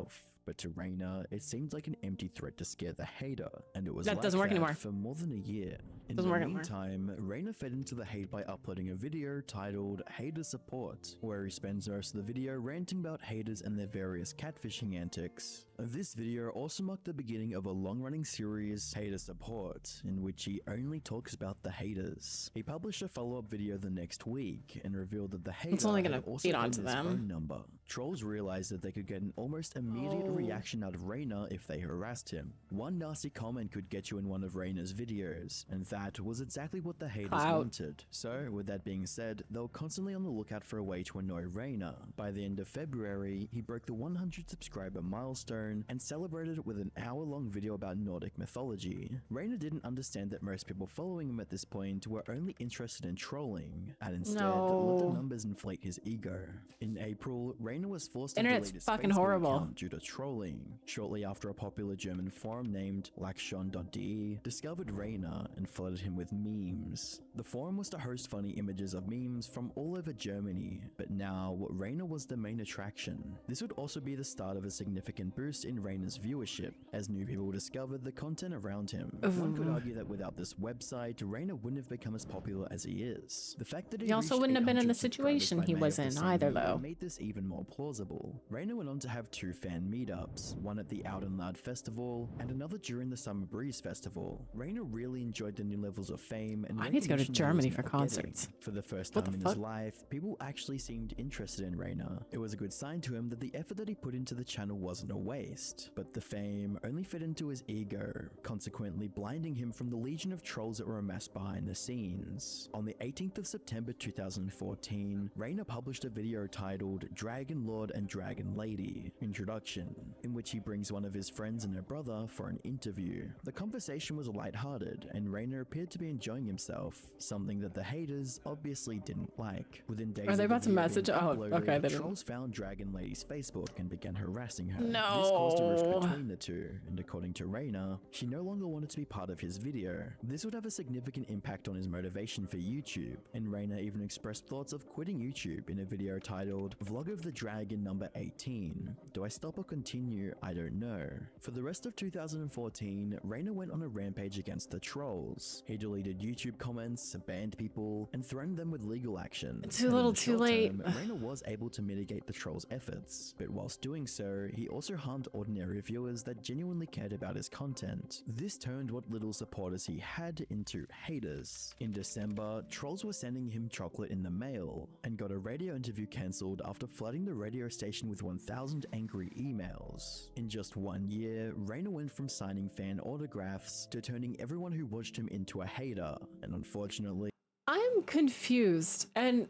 But to Raina, it seems like an empty threat to scare the hater, and it was that like doesn't work that anymore. For more than a year. In Doesn't the work anymore. meantime, Raina fed into the hate by uploading a video titled Hater Support, where he spends most of the video ranting about haters and their various catfishing antics. This video also marked the beginning of a long-running series, Hater Support, in which he only talks about the haters. He published a follow-up video the next week and revealed that the hater it's only gonna had also feed hidden onto his them. phone number. Trolls realized that they could get an almost immediate reaction out of Raina if they harassed him. One nasty comment could get you in one of Raina's videos, and that was exactly what the haters wanted. So, with that being said, they were constantly on the lookout for a way to annoy Raina. By the end of February, he broke the 100 subscriber milestone phone and celebrated it with an hour-long video about Nordic mythology. Rayner didn't understand that most people following him at this point were only interested in trolling, and instead let the numbers inflate his ego. In April, Rayner was forced to delete his fucking Facebook horrible. account due to trolling, shortly after a popular German forum named Lakshon.de discovered Rayner and flooded him with memes. The forum was to host funny images of memes from all over Germany, but now Rayner was the main attraction. This would also be the start of a significant boost in Rayner's viewership, as new people discovered the content around him. One could argue that without this website, Rayner wouldn't have become as popular as he is. The fact that He also wouldn't have been in the situation he was in either, though. Made this even more plausible. Rayner went on to have 2 fan meetups, one at the Out and Loud Festival and another during the Summer Breeze Festival. Rayner really enjoyed the new levels of fame and I need to go to recognition that he Germany was for now concerts. getting. For the first What time the in fuck? his life, people actually seemed interested in Rayner. It was a good sign to him that the effort that he put into the channel wasn't a waste, but the fame only fed into his ego, consequently blinding him from the legion of trolls that were amassed behind the scenes. On the 18th of September 2014, Rayner published a video titled Dragon Lord and Dragon Lady Introduction, in which he brings one of his friends and her brother for an interview. The conversation was lighthearted, and Rayner appeared to be enjoying himself, something that the haters obviously didn't like. Within days Are they of the about to video message? being Oh, uploaded, okay, they didn't. trolls found Dragon Lady's Facebook and began harassing her. No. This caused a rift between the two, and according to Rayner, she no longer wanted to be part of his video. This would have a significant impact on his motivation for YouTube, and Rayner even expressed thoughts of quitting YouTube in a video titled Vlog of the Dragon number 18. Do I stop or continue? I don't know. For the rest of 2014, Rayner went on a rampage against the trolls. He deleted YouTube comments, banned people, and threatened them with legal action. Too And in little, the too short late. term, Rayner was able to mitigate the trolls' efforts, but whilst doing so, he also harmed ordinary viewers that genuinely cared about his content. This turned what little supporters he had into haters. In December, trolls were sending him chocolate in the mail, and got a radio interview cancelled after flooding the radio station with 1,000 angry emails. In just 1 year, Rayner went from signing fan autographs to turning everyone who watched him into a hater, and unfortunately, I'm confused, and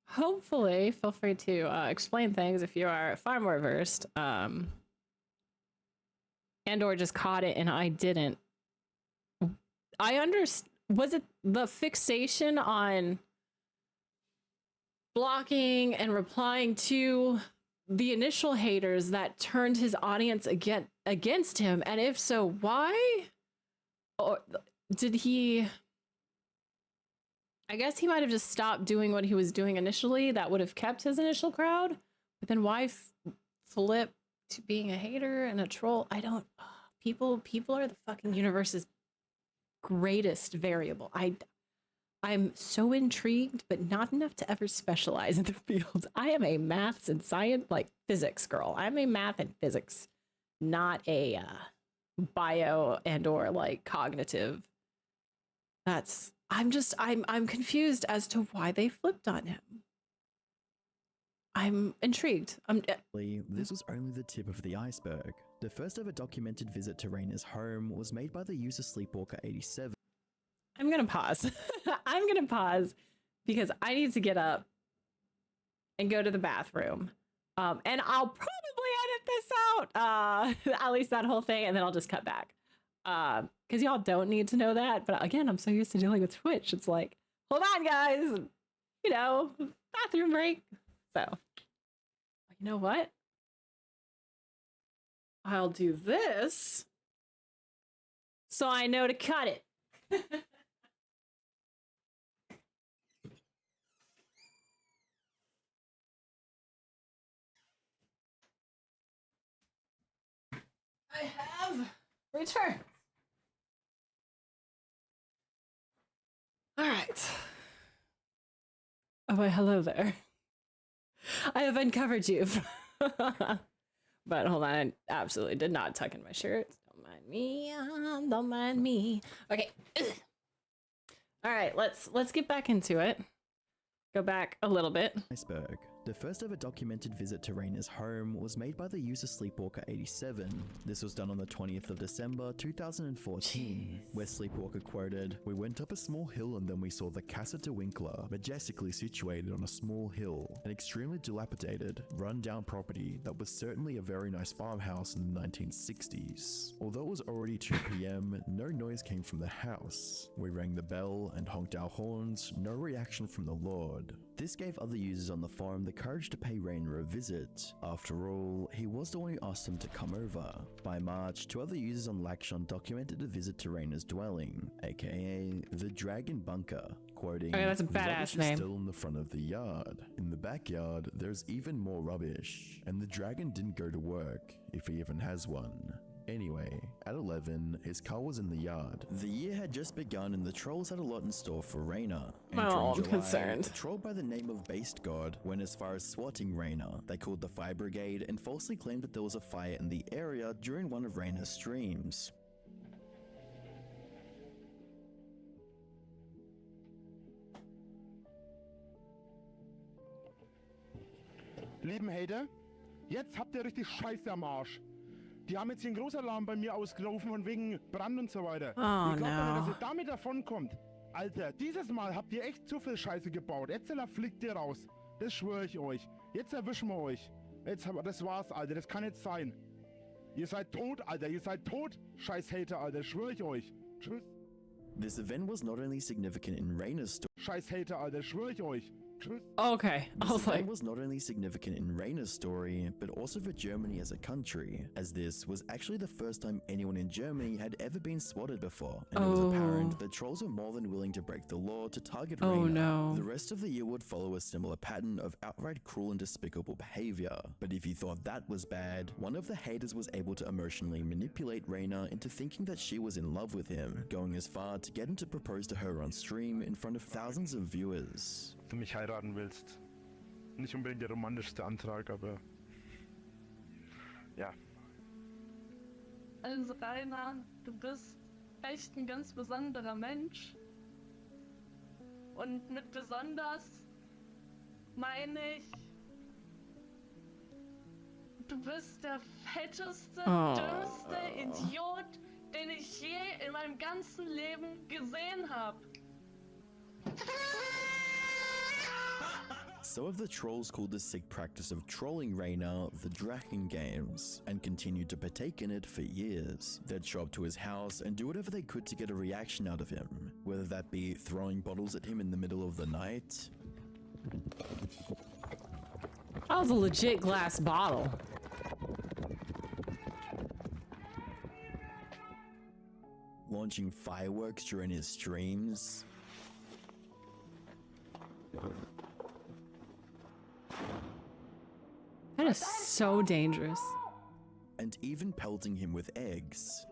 hopefully feel free to explain things if you are far more versed, and or just caught it and I didn't. Was it the fixation on blocking and replying to the initial haters that turned his audience against him? And if so, why? Or did he... I guess he might have just stopped doing what he was doing initially. That would have kept his initial crowd. But then why flip to being a hater and a troll? I don't... People are the fucking universe's greatest variable. I'm so intrigued, but not enough to ever specialize in the field. I am a maths and science, like physics girl. I'm a math and physics, not a bio and or like cognitive. I'm confused as to why they flipped on him. I'm intrigued. this was only the tip of the iceberg. The first ever documented visit to Rayner's home was made by the user Sleepwalker87. I'm gonna pause. I'm gonna pause because I need to get up and go to the bathroom. And I'll probably edit this out, at least that whole thing, and then I'll just cut back. Because y'all don't need to know that. But again, I'm so used to dealing with Twitch. It's like, hold on, guys. You know, bathroom break. So, you know what? I'll do this so I know to cut it. I have returned. All right. Oh, well, hello there. I have uncovered you. But hold on, I absolutely did not tuck in my shirt. Don't mind me. Don't mind me. Okay. All right, let's get back into it. Go back a little bit. Iceberg. The first ever documented visit to Raina's home was made by the user Sleepwalker87. This was done on the 20th of December 2014, where Sleepwalker quoted, "We went up a small hill and then we saw the Casa de Winkler, majestically situated on a small hill, an extremely dilapidated, run-down property that was certainly a very nice farmhouse in the 1960s. Although it was already 2 p.m, no noise came from the house. We rang the bell and honked our horns, no reaction from the Lord." This gave other users on the forum the courage to pay Raina a visit. After all, he was the one who asked them to come over. By March, 2 other users on Lakshon documented a visit to Raina's dwelling, aka the Dragon Bunker, quoting, Okay, that's a "The badass rubbish name. is still in the front of the yard. In the backyard, there's even more rubbish, and the dragon didn't go to work, if he even has one." Anyway, at 11, his car was in the yard. The year had just begun and the trolls had a lot in store for Raina. Oh, I'm Entering July, concerned. a troll by the name of Based God went as far as swatting Raina. They called the fire brigade and falsely claimed that there was a fire in the area during one of Raina's streams. Lieben Hater, jetzt habt ihr richtig Scheiße am Arsch. Die haben jetzt hier einen Großalarm bei mir ausgerufen von wegen Brand und so weiter. Oh, ihr glaubt doch no. nicht, dass ihr damit davonkommt. Alter, dieses Mal habt ihr echt zu viel Scheiße gebaut. Jetzt fliegt ihr raus. Das schwöre ich euch. Jetzt erwischen wir euch. Das war's, Alter. Das kann nicht sein. Ihr seid tot, Alter. Ihr seid tot. Scheiß Hater, Alter. Schwöre ich euch. Tschüss. This event was not only significant in Raina's story. Scheiß Hater, Alter. Schwöre ich euch. Tschüss. Okay, I This was event like, was not only significant in Raina's story, but also for Germany as a country, as this was actually the first time anyone in Germany had ever been swatted before, and it was apparent that trolls were more than willing to break the law to target Oh, Raina. no. The rest of the year would follow a similar pattern of outright cruel and despicable behavior, but if you thought that was bad, one of the haters was able to emotionally manipulate Raina into thinking that she was in love with him, going as far to get him to propose to her on stream in front of thousands of viewers. Du mich heiraten willst. Nicht unbedingt der romantischste Antrag, aber ja. Also Rainer, du bist echt ein ganz besonderer Mensch. Und mit besonders meine ich, du bist der fetteste, dümmste Idiot, den ich je in meinem ganzen Leben gesehen habe. Some of the trolls called the sick practice of trolling Raina the Draken Games, and continued to partake in it for years. They'd show up to his house and do whatever they could to get a reaction out of him, whether that be throwing bottles at him in the middle of the night, that was a legit glass bottle. launching fireworks during his streams, That is so dangerous. and even pelting him with eggs.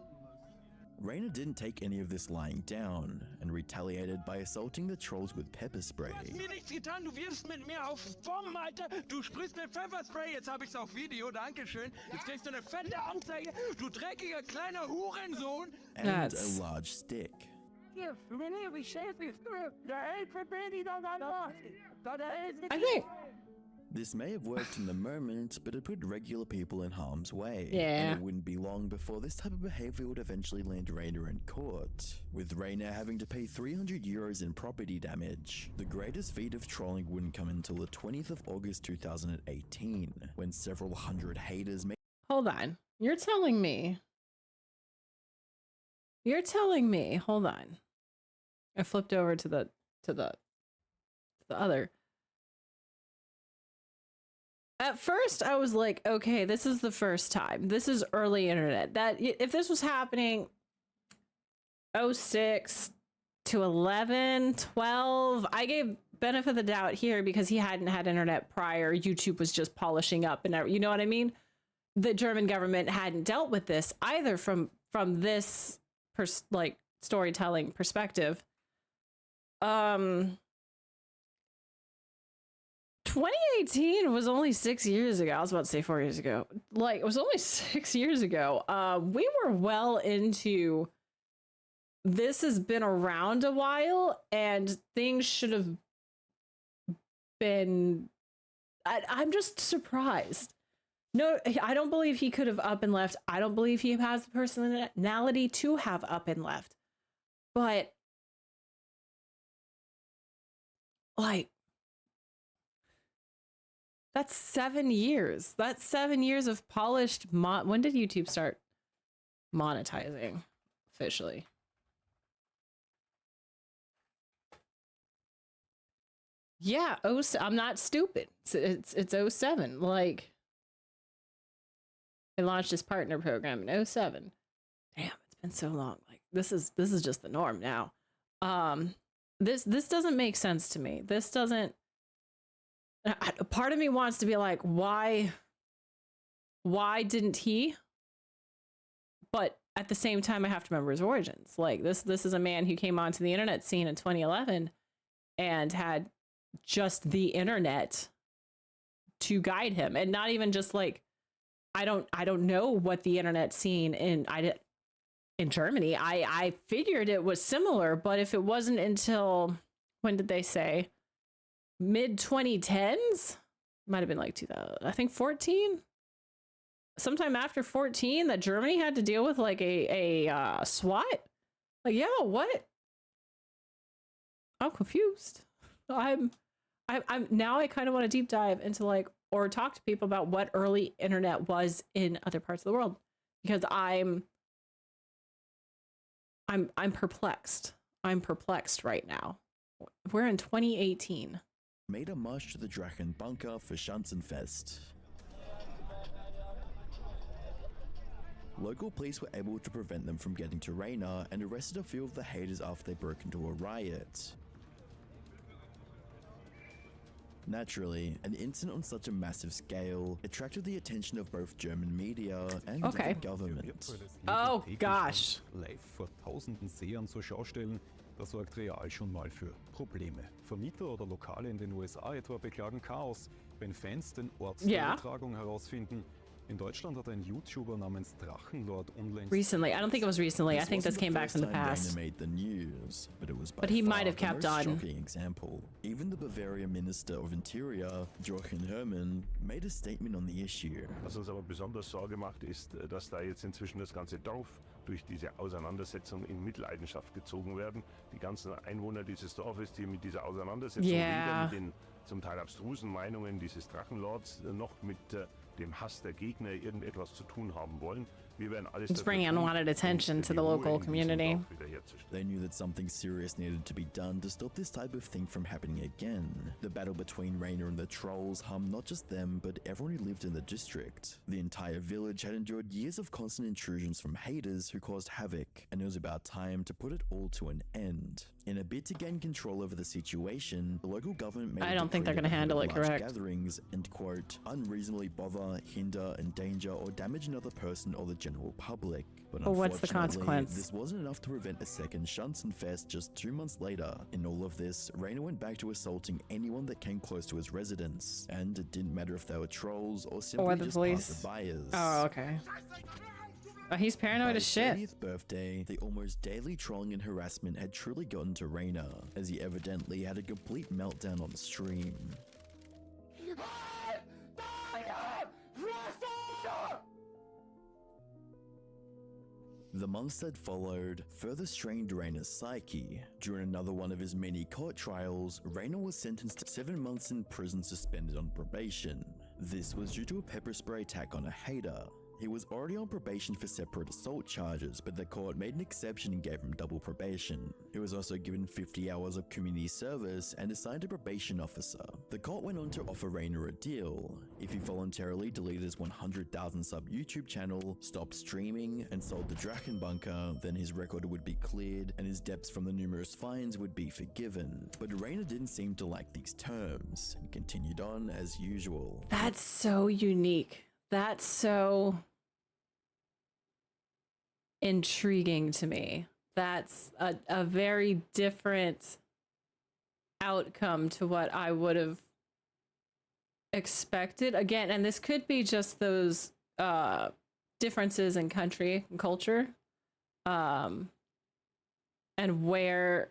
Raina didn't take any of this lying down and retaliated by assaulting the trolls with pepper spray. Du hast mir nichts getan, du wirfst mit mir auf Bomben, Alter. Du sprühst mit Pfefferspray, jetzt hab ich's auf Video, dankeschön. Jetzt kriegst du eine fette Anzeige, du dreckiger kleiner Hurensohn. And That's- a large stick. I think, This may have worked in the moment, but it put regular people in harm's way. Yeah. And it wouldn't be long before this type of behavior would eventually land Raina in court, with Raina having to pay 300 euros in property damage. The greatest feat of trolling wouldn't come until the 20th of August 2018, when several hundred haters made hold on. You're telling me, hold on. I flipped over to the other. At first, I was like, okay, this is the first time. This is early internet. That if this was happening 06 to 11, 12, I gave benefit of the doubt here because he hadn't had internet prior. YouTube was just polishing up and you know what I mean? The German government hadn't dealt with this either from this storytelling perspective. 2018 was only 6 years ago. I was about to say 4 years ago. Like, it was only 6 years ago. We were well into this has been around a while, and things should have been I'm just surprised. No, I don't believe he could have up and left. I don't believe he has the personality to have up and left. But like, that's 7 years. That's 7 years of polished when did YouTube start monetizing officially? Yeah, I'm not stupid. It's 07. Like, they launched his partner program in 07. Damn, it's been so long. Like, this is just the norm now. This doesn't make sense to me. This doesn't. Part of me wants to be like, why didn't he? But at the same time, I have to remember his origins. Like, this is a man who came onto the internet scene in 2011 and had just the internet to guide him, and not even just like, I don't know what the internet scene in Germany. I figured it was similar, but if it wasn't until, when did they say? Mid 2010s? Might have been like 2000, I think 14. Sometime after 14 that Germany had to deal with like a SWAT. Like, yeah, what? I'm confused. I'm now, I kind of want to deep dive into like, or talk to people about what early internet was in other parts of the world, because I'm perplexed. I'm perplexed right now. We're in 2018. Made a march to the Drachen bunker for Schanzenfest. Local police were able to prevent them from getting to Rainer and arrested a few of the haters after they broke into a riot. Naturally, an incident on such a massive scale attracted the attention of both German media and the government. Oh gosh. Live vor tausenden Sehern zur Schau stellen, das sorgt real schon mal für Probleme. Vermieter oder Lokale in den USA etwa beklagen Chaos, wenn Fans den Ort der Übertragung herausfinden. In Deutschland hat ein YouTuber namens Drachenlord unlängst... Recently. I don't think it was recently. I think this came back from the past. Made the news, but it was by but he might have kept on. Shocking example. Even the Bavarian Minister of Interior, Joachim Herrmann, made a statement on the issue. Was uns aber besonders Sorge macht, ist, dass da jetzt inzwischen das ganze Dorf durch diese Auseinandersetzung in Mitleidenschaft gezogen werden. Die ganzen Einwohner dieses Dorfes, die mit dieser Auseinandersetzung weder mit den zum Teil abstrusen Meinungen dieses Drachenlords noch mit dem Hass der Gegner irgendetwas zu tun haben wollen. Wir werden alles It's bringing unwanted attention to the local community. They knew that something serious needed to be done to stop this type of thing from happening again. The battle between Rainer and the trolls harmed not just them, but everyone who lived in the district. The entire village had endured years of constant intrusions from haters who caused havoc, and it was about time to put it all to an end. In a bid to gain control over the situation, the local government made I don't think they're going to handle it correct. Gatherings and, quote, unreasonably bother, hinder, endanger, or damage another person or the general public. But what's the consequence? This wasn't enough to prevent a second Schanzenfest just 2 months later. In all of this, Rainer went back to assaulting anyone that came close to his residence, and it didn't matter if they were trolls or simply just passerbyers. Oh, okay. He's paranoid as shit. By his 30th birthday, the almost daily trolling and harassment had truly gotten to Rainer, as he evidently had a complete meltdown on stream. The months that followed further strained Rainer's psyche. During another one of his many court trials, Rainer was sentenced to 7 months in prison suspended on probation. This was due to a pepper spray attack on a hater. He was already on probation for separate assault charges, but the court made an exception and gave him double probation. He was also given 50 hours of community service and assigned a probation officer. The court went on to offer Rainer a deal. If he voluntarily deleted his 100,000 sub YouTube channel, stopped streaming, and sold the Drachen bunker, then his record would be cleared and his debts from the numerous fines would be forgiven. But Rainer didn't seem to like these terms and continued on as usual. That's so unique. That's so intriguing to me. That's a very different outcome to what I would have expected. Again, and this could be just those differences in country and culture, and where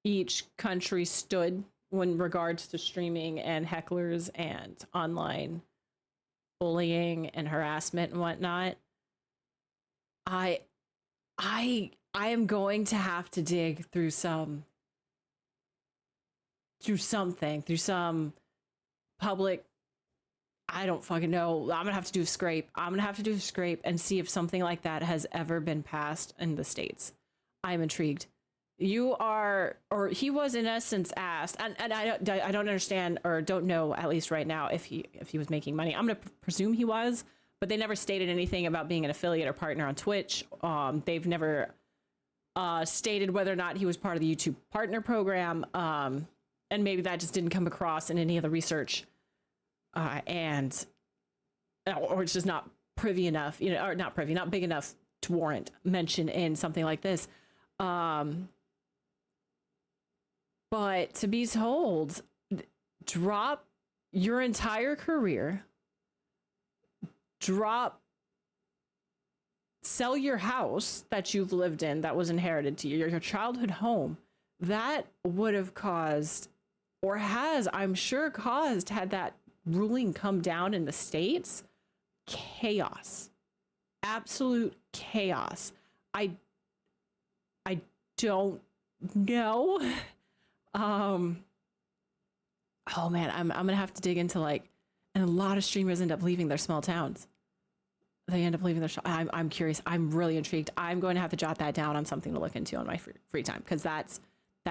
each country stood when regards to streaming and hecklers and online bullying and harassment and whatnot. I am going to have to dig through some public, I don't fucking know. I'm gonna have to do a scrape. And see if something like that has ever been passed in the States. I'm intrigued. You are, or he was in essence asked, and I don't understand or don't know, at least right now, if he was making money. I'm gonna presume he was, but they never stated anything about being an affiliate or partner on Twitch. They've never stated whether or not he was part of the YouTube partner program, and maybe that just didn't come across in any of the research, or it's just not privy enough, or not big enough to warrant mention in something like this. But to be told, drop your entire career, sell your house that you've lived in that was inherited to you, your childhood home, that would have caused, or has, I'm sure caused, had that ruling come down in the States, chaos. Absolute chaos. I don't know. Oh man, I'm gonna have to dig into and a lot of streamers end up leaving their small towns. They end up leaving their I'm curious. I'm really intrigued. I'm going to have to jot that down on something to look into on my free time, because that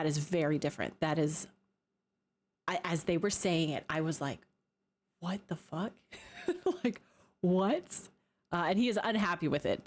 is very different. That is, as they were saying it, I was like, what the fuck? What? And he is unhappy with it.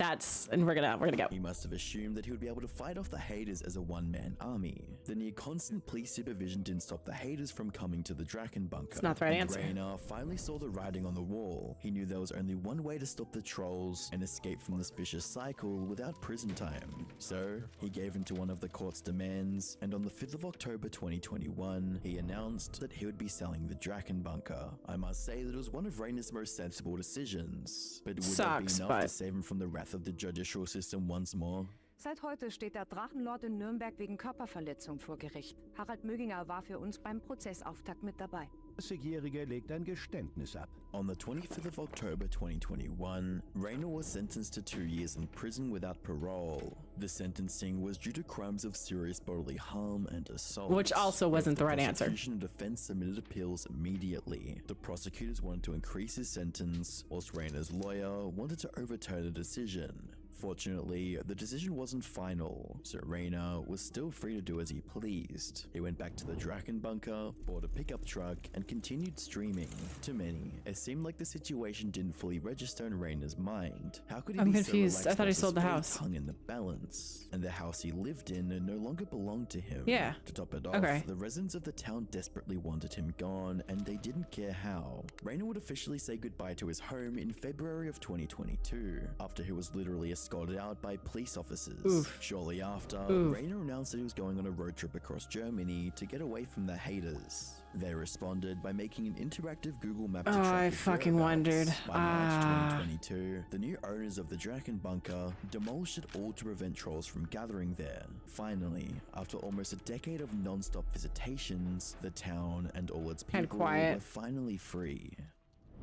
And we're gonna go. He must have assumed that he would be able to fight off the haters as a one-man army. The near constant police supervision didn't stop the haters from coming to the Draken bunker. It's not the right answer. Rainer finally saw the writing on the wall. He knew there was only one way to stop the trolls and escape from this vicious cycle without prison time. So he gave in to one of the court's demands, and on the 5th of October 2021, he announced that he would be selling the Draken bunker. I must say that it was one of Rainer's most sensible decisions, but would that be enough to save him from the wrath of the judicial system once more? Seit heute steht der Drachenlord in Nürnberg wegen Körperverletzung vor Gericht. Harald Möginger war für uns beim Prozessauftakt mit dabei. Der 30-Jährige legt ein Geständnis ab. On the 25th of October 2021, Rainer was sentenced to 2 years in prison without parole. The sentencing was due to crimes of serious bodily harm and assault. Which also wasn't the right answer. The prosecution and defense submitted appeals immediately. The prosecutors wanted to increase his sentence, whilst Rainer's lawyer wanted to overturn the decision. Fortunately, the decision wasn't final, so Rainer was still free to do as he pleased. He went back to the Draken bunker, bought a pickup truck, and continued streaming. To many, it seemed like the situation didn't fully register in Rainer's mind. How could he I'm be confused. so I thought he sold the fate house. hung in the balance, and the house he lived in no longer belonged to him. Yeah. To top it off, Okay. the residents of the town desperately wanted him gone, and they didn't care how. Rainer would officially say goodbye to his home in February of 2022, after he was literally escorted out by police officers. Oof. Shortly after, Oof. Rainer announced that he was going on a road trip across Germany to get away from the haters. They responded by making an interactive Google map to track I his fucking whereabouts. wondered. By March 2022, the new owners of the Draken bunker demolished it all to prevent trolls from gathering there. Finally, after almost a decade of non-stop visitations, the town and all its And people quiet. were finally free.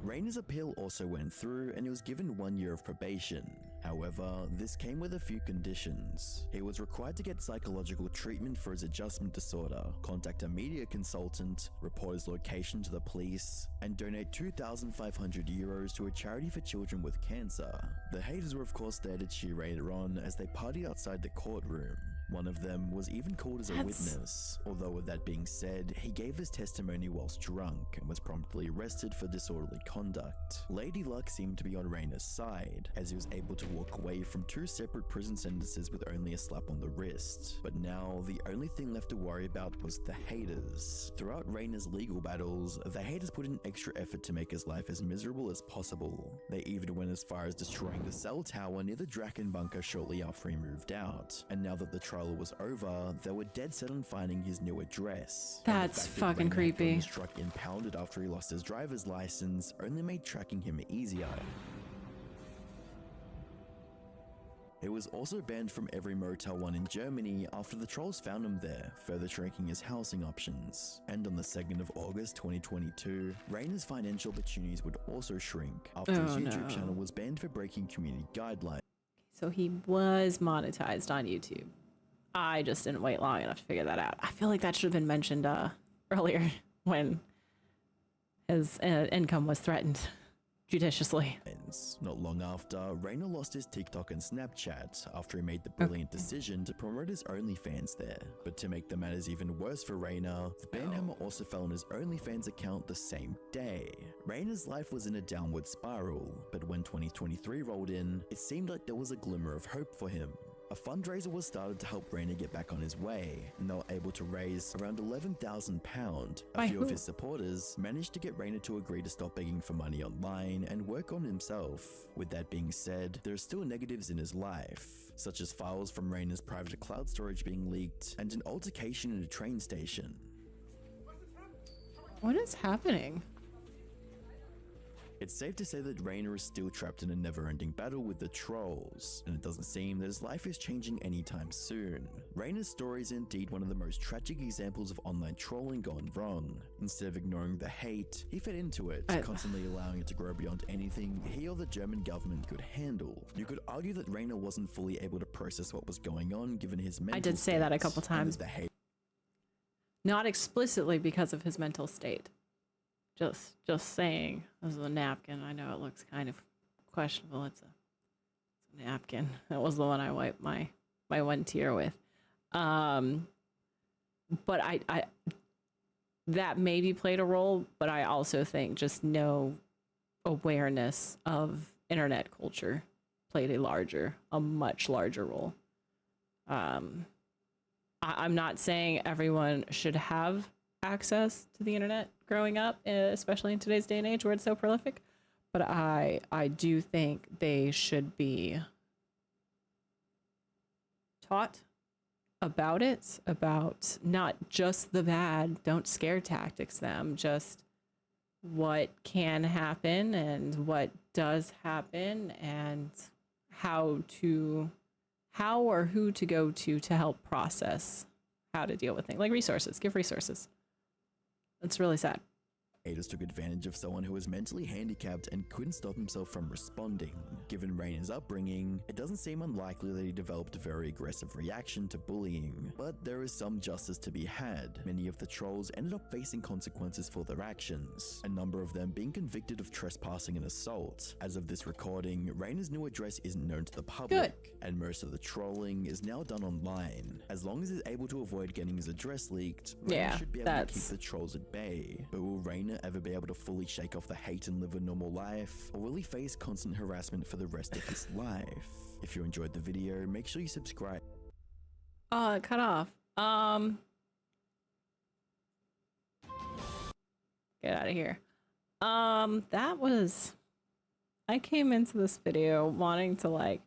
Rainer's appeal also went through, and he was given 1 year of probation. However, this came with a few conditions. He was required to get psychological treatment for his adjustment disorder, contact a media consultant, report his location to the police, and donate 2,500 euros to a charity for children with cancer. The haters were of course there to cheer Rainer on as they partied outside the courtroom. One of them was even called as a witness, although with that being said, he gave his testimony whilst drunk and was promptly arrested for disorderly conduct. Lady Luck seemed to be on Rainer's side, as he was able to walk away from 2 separate prison sentences with only a slap on the wrist. But now, the only thing left to worry about was the haters. Throughout Rainer's legal battles, the haters put in extra effort to make his life as miserable as possible. They even went as far as destroying the cell tower near the Draken bunker shortly after he moved out, and now that the trial was over, they were dead set on finding his new address. That's fucking creepy. His truck impounded after he lost his driver's license only made tracking him easier. It was also banned from every Motel 1 in Germany after the trolls found him there, further shrinking his housing options. And on the 2nd of August 2022, Rayner's financial opportunities would also shrink after his YouTube channel was banned for breaking community guidelines. So he was monetized on YouTube. I just didn't wait long enough to figure that out. I feel like that should have been mentioned earlier when his income was threatened judiciously. Not long after, Rayner lost his TikTok and Snapchat after he made the brilliant decision to promote his OnlyFans there. But to make the matters even worse for Rayner, the banhammer also fell on his OnlyFans account the same day. Rayner's life was in a downward spiral, but when 2023 rolled in, it seemed like there was a glimmer of hope for him. A fundraiser was started to help Rayner get back on his way, and they were able to raise around £11,000. A few of his supporters managed to get Rayner to agree to stop begging for money online and work on himself. With that being said, there are still negatives in his life, such as files from Rayner's private cloud storage being leaked, and an altercation in a train station. What is happening? It's safe to say that Rayner is still trapped in a never-ending battle with the trolls, and it doesn't seem that his life is changing anytime soon. Rayner's story is indeed one of the most tragic examples of online trolling gone wrong. Instead of ignoring the hate, he fed into it, constantly allowing it to grow beyond anything he or the German government could handle. You could argue that Rayner wasn't fully able to process what was going on given his mental state. I did say that a couple times. Not explicitly because of his mental state. Just saying. This is a napkin. I know it looks kind of questionable. It's a napkin. That was the one I wiped my one tear with. But I that maybe played a role, but I also think just no awareness of internet culture played a much larger role. I'm not saying everyone should have access to the internet growing up, especially in today's day and age where it's so prolific, but I do think they should be taught about it, about not just the bad, don't scare tactics them, just what can happen and what does happen and how or who to go to help process how to deal with things, like resources. Give resources. It's really sad. Haters took advantage of someone who was mentally handicapped and couldn't stop himself from responding. Given Rayner's upbringing, it doesn't seem unlikely that he developed a very aggressive reaction to bullying. But there is some justice to be had. Many of the trolls ended up facing consequences for their actions, a number of them being convicted of trespassing and assault. As of this recording, Rayner's new address isn't known to the public, and most of the trolling is now done online. As long as he's able to avoid getting his address leaked, Rayner should be able to keep the trolls at bay. But will Rayner ever be able to fully shake off the hate and live a normal life, or will he face constant harassment for the rest of his life? If you enjoyed the video, make sure you subscribe. Cut off. Get out of here. That was, I came into this video wanting to like,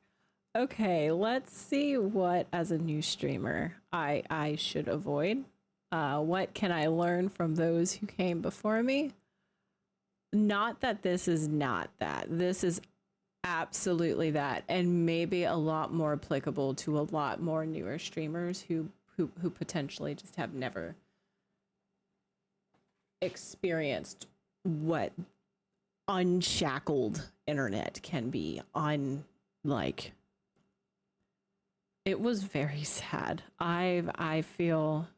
okay, let's see what as a new streamer I should avoid. What can I learn from those who came before me? Not that this is not that. This is absolutely that, and maybe a lot more applicable to a lot more newer streamers who potentially just have never experienced what unshackled internet can be. Like, it was very sad. I feel,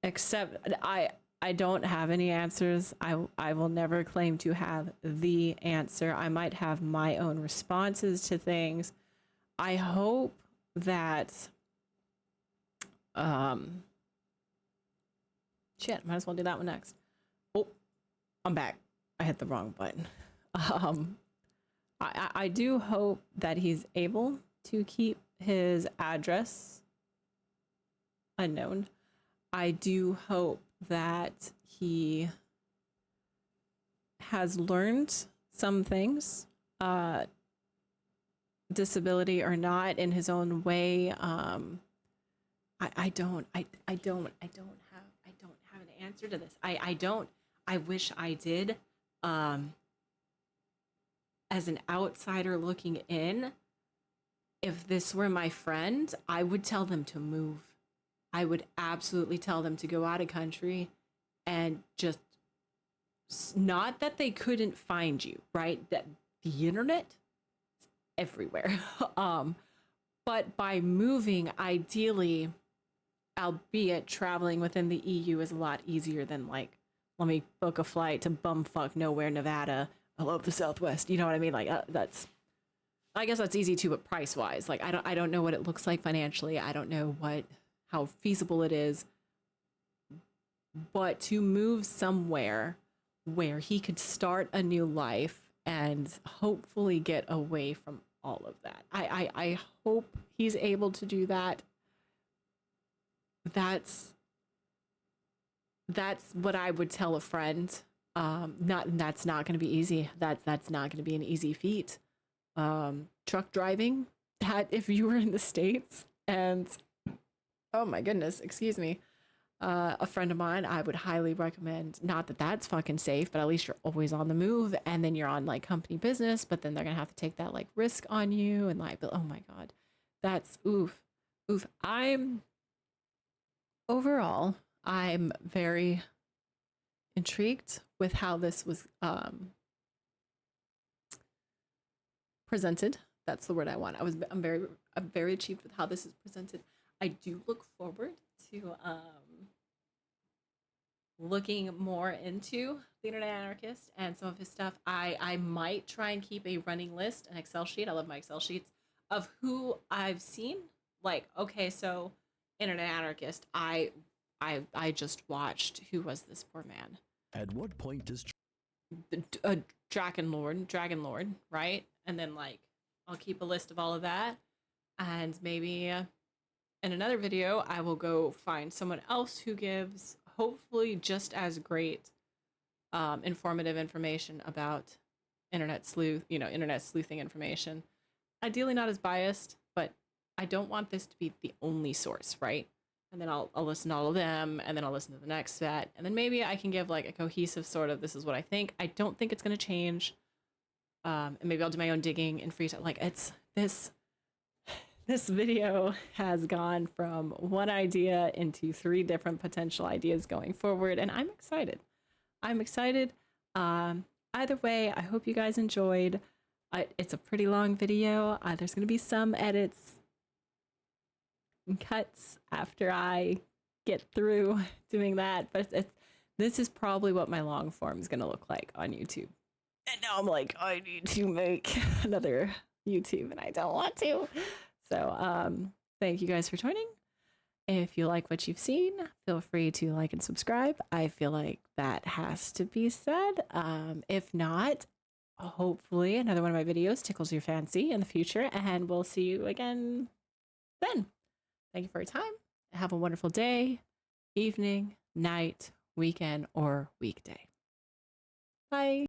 except I don't have any answers. I will never claim to have the answer. I might have my own responses to things. I hope that shit, might as well do that one next. Oh, I'm back. I hit the wrong button. I do hope that he's able to keep his address unknown. I do hope that he has learned some things, disability or not, in his own way. I don't have an answer to this. I wish I did. As an outsider looking in, if this were my friend, I would tell them to move. I would absolutely tell them to go out of country and just, not that they couldn't find you, right? That the internet is everywhere. But by moving, ideally, albeit traveling within the EU is a lot easier than like, let me book a flight to bumfuck nowhere, Nevada. I love the Southwest. You know what I mean? Like I guess that's easy too, but price wise, like I don't know what it looks like financially. I don't know how feasible it is. But to move somewhere where he could start a new life and hopefully get away from all of that. I hope he's able to do that. That's what I would tell a friend. That's not going to be easy. That's not going to be an easy feat. Truck driving, that if you were in the States and, oh my goodness, excuse me, a friend of mine, I would highly recommend, not that that's fucking safe, but at least you're always on the move, and then you're on like company business, but then they're gonna have to take that like risk on you and liability. Oh my God, that's oof. Overall, I'm very intrigued with how this was presented. That's the word I want. I'm very achieved with how this is presented. I do look forward to looking more into the Internet Anarchist and some of his stuff. I might try and keep a running list, an Excel sheet. I love my Excel sheets of who I've seen. Like, okay, so Internet Anarchist, I just watched. Who was this poor man? At what point does Dragon Lord, right? And then like I'll keep a list of all of that, and maybe in another video I will go find someone else who gives hopefully just as great informative information about internet sleuthing information. Ideally not as biased, but I don't want this to be the only source, right? And then I'll listen to all of them, and then I'll listen to the next set, and then maybe I can give like a cohesive sort of, this is what I think. I don't think it's going to change. And maybe I'll do my own digging in free time. Like, it's this video has gone from one idea into 3 different potential ideas going forward, and I'm excited. Either way, I hope you guys enjoyed. It's a pretty long video. There's going to be some edits and cuts after I get through doing that, but this is probably what my long form is going to look like on YouTube. And now I'm like, I need to make another YouTube, and I don't want to. So thank you guys for joining. If you like what you've seen, feel free to like and subscribe. I feel like that has to be said. If not, hopefully another one of my videos tickles your fancy in the future, and we'll see you again then. Thank you for your time. Have a wonderful day, evening, night, weekend, or weekday. Bye.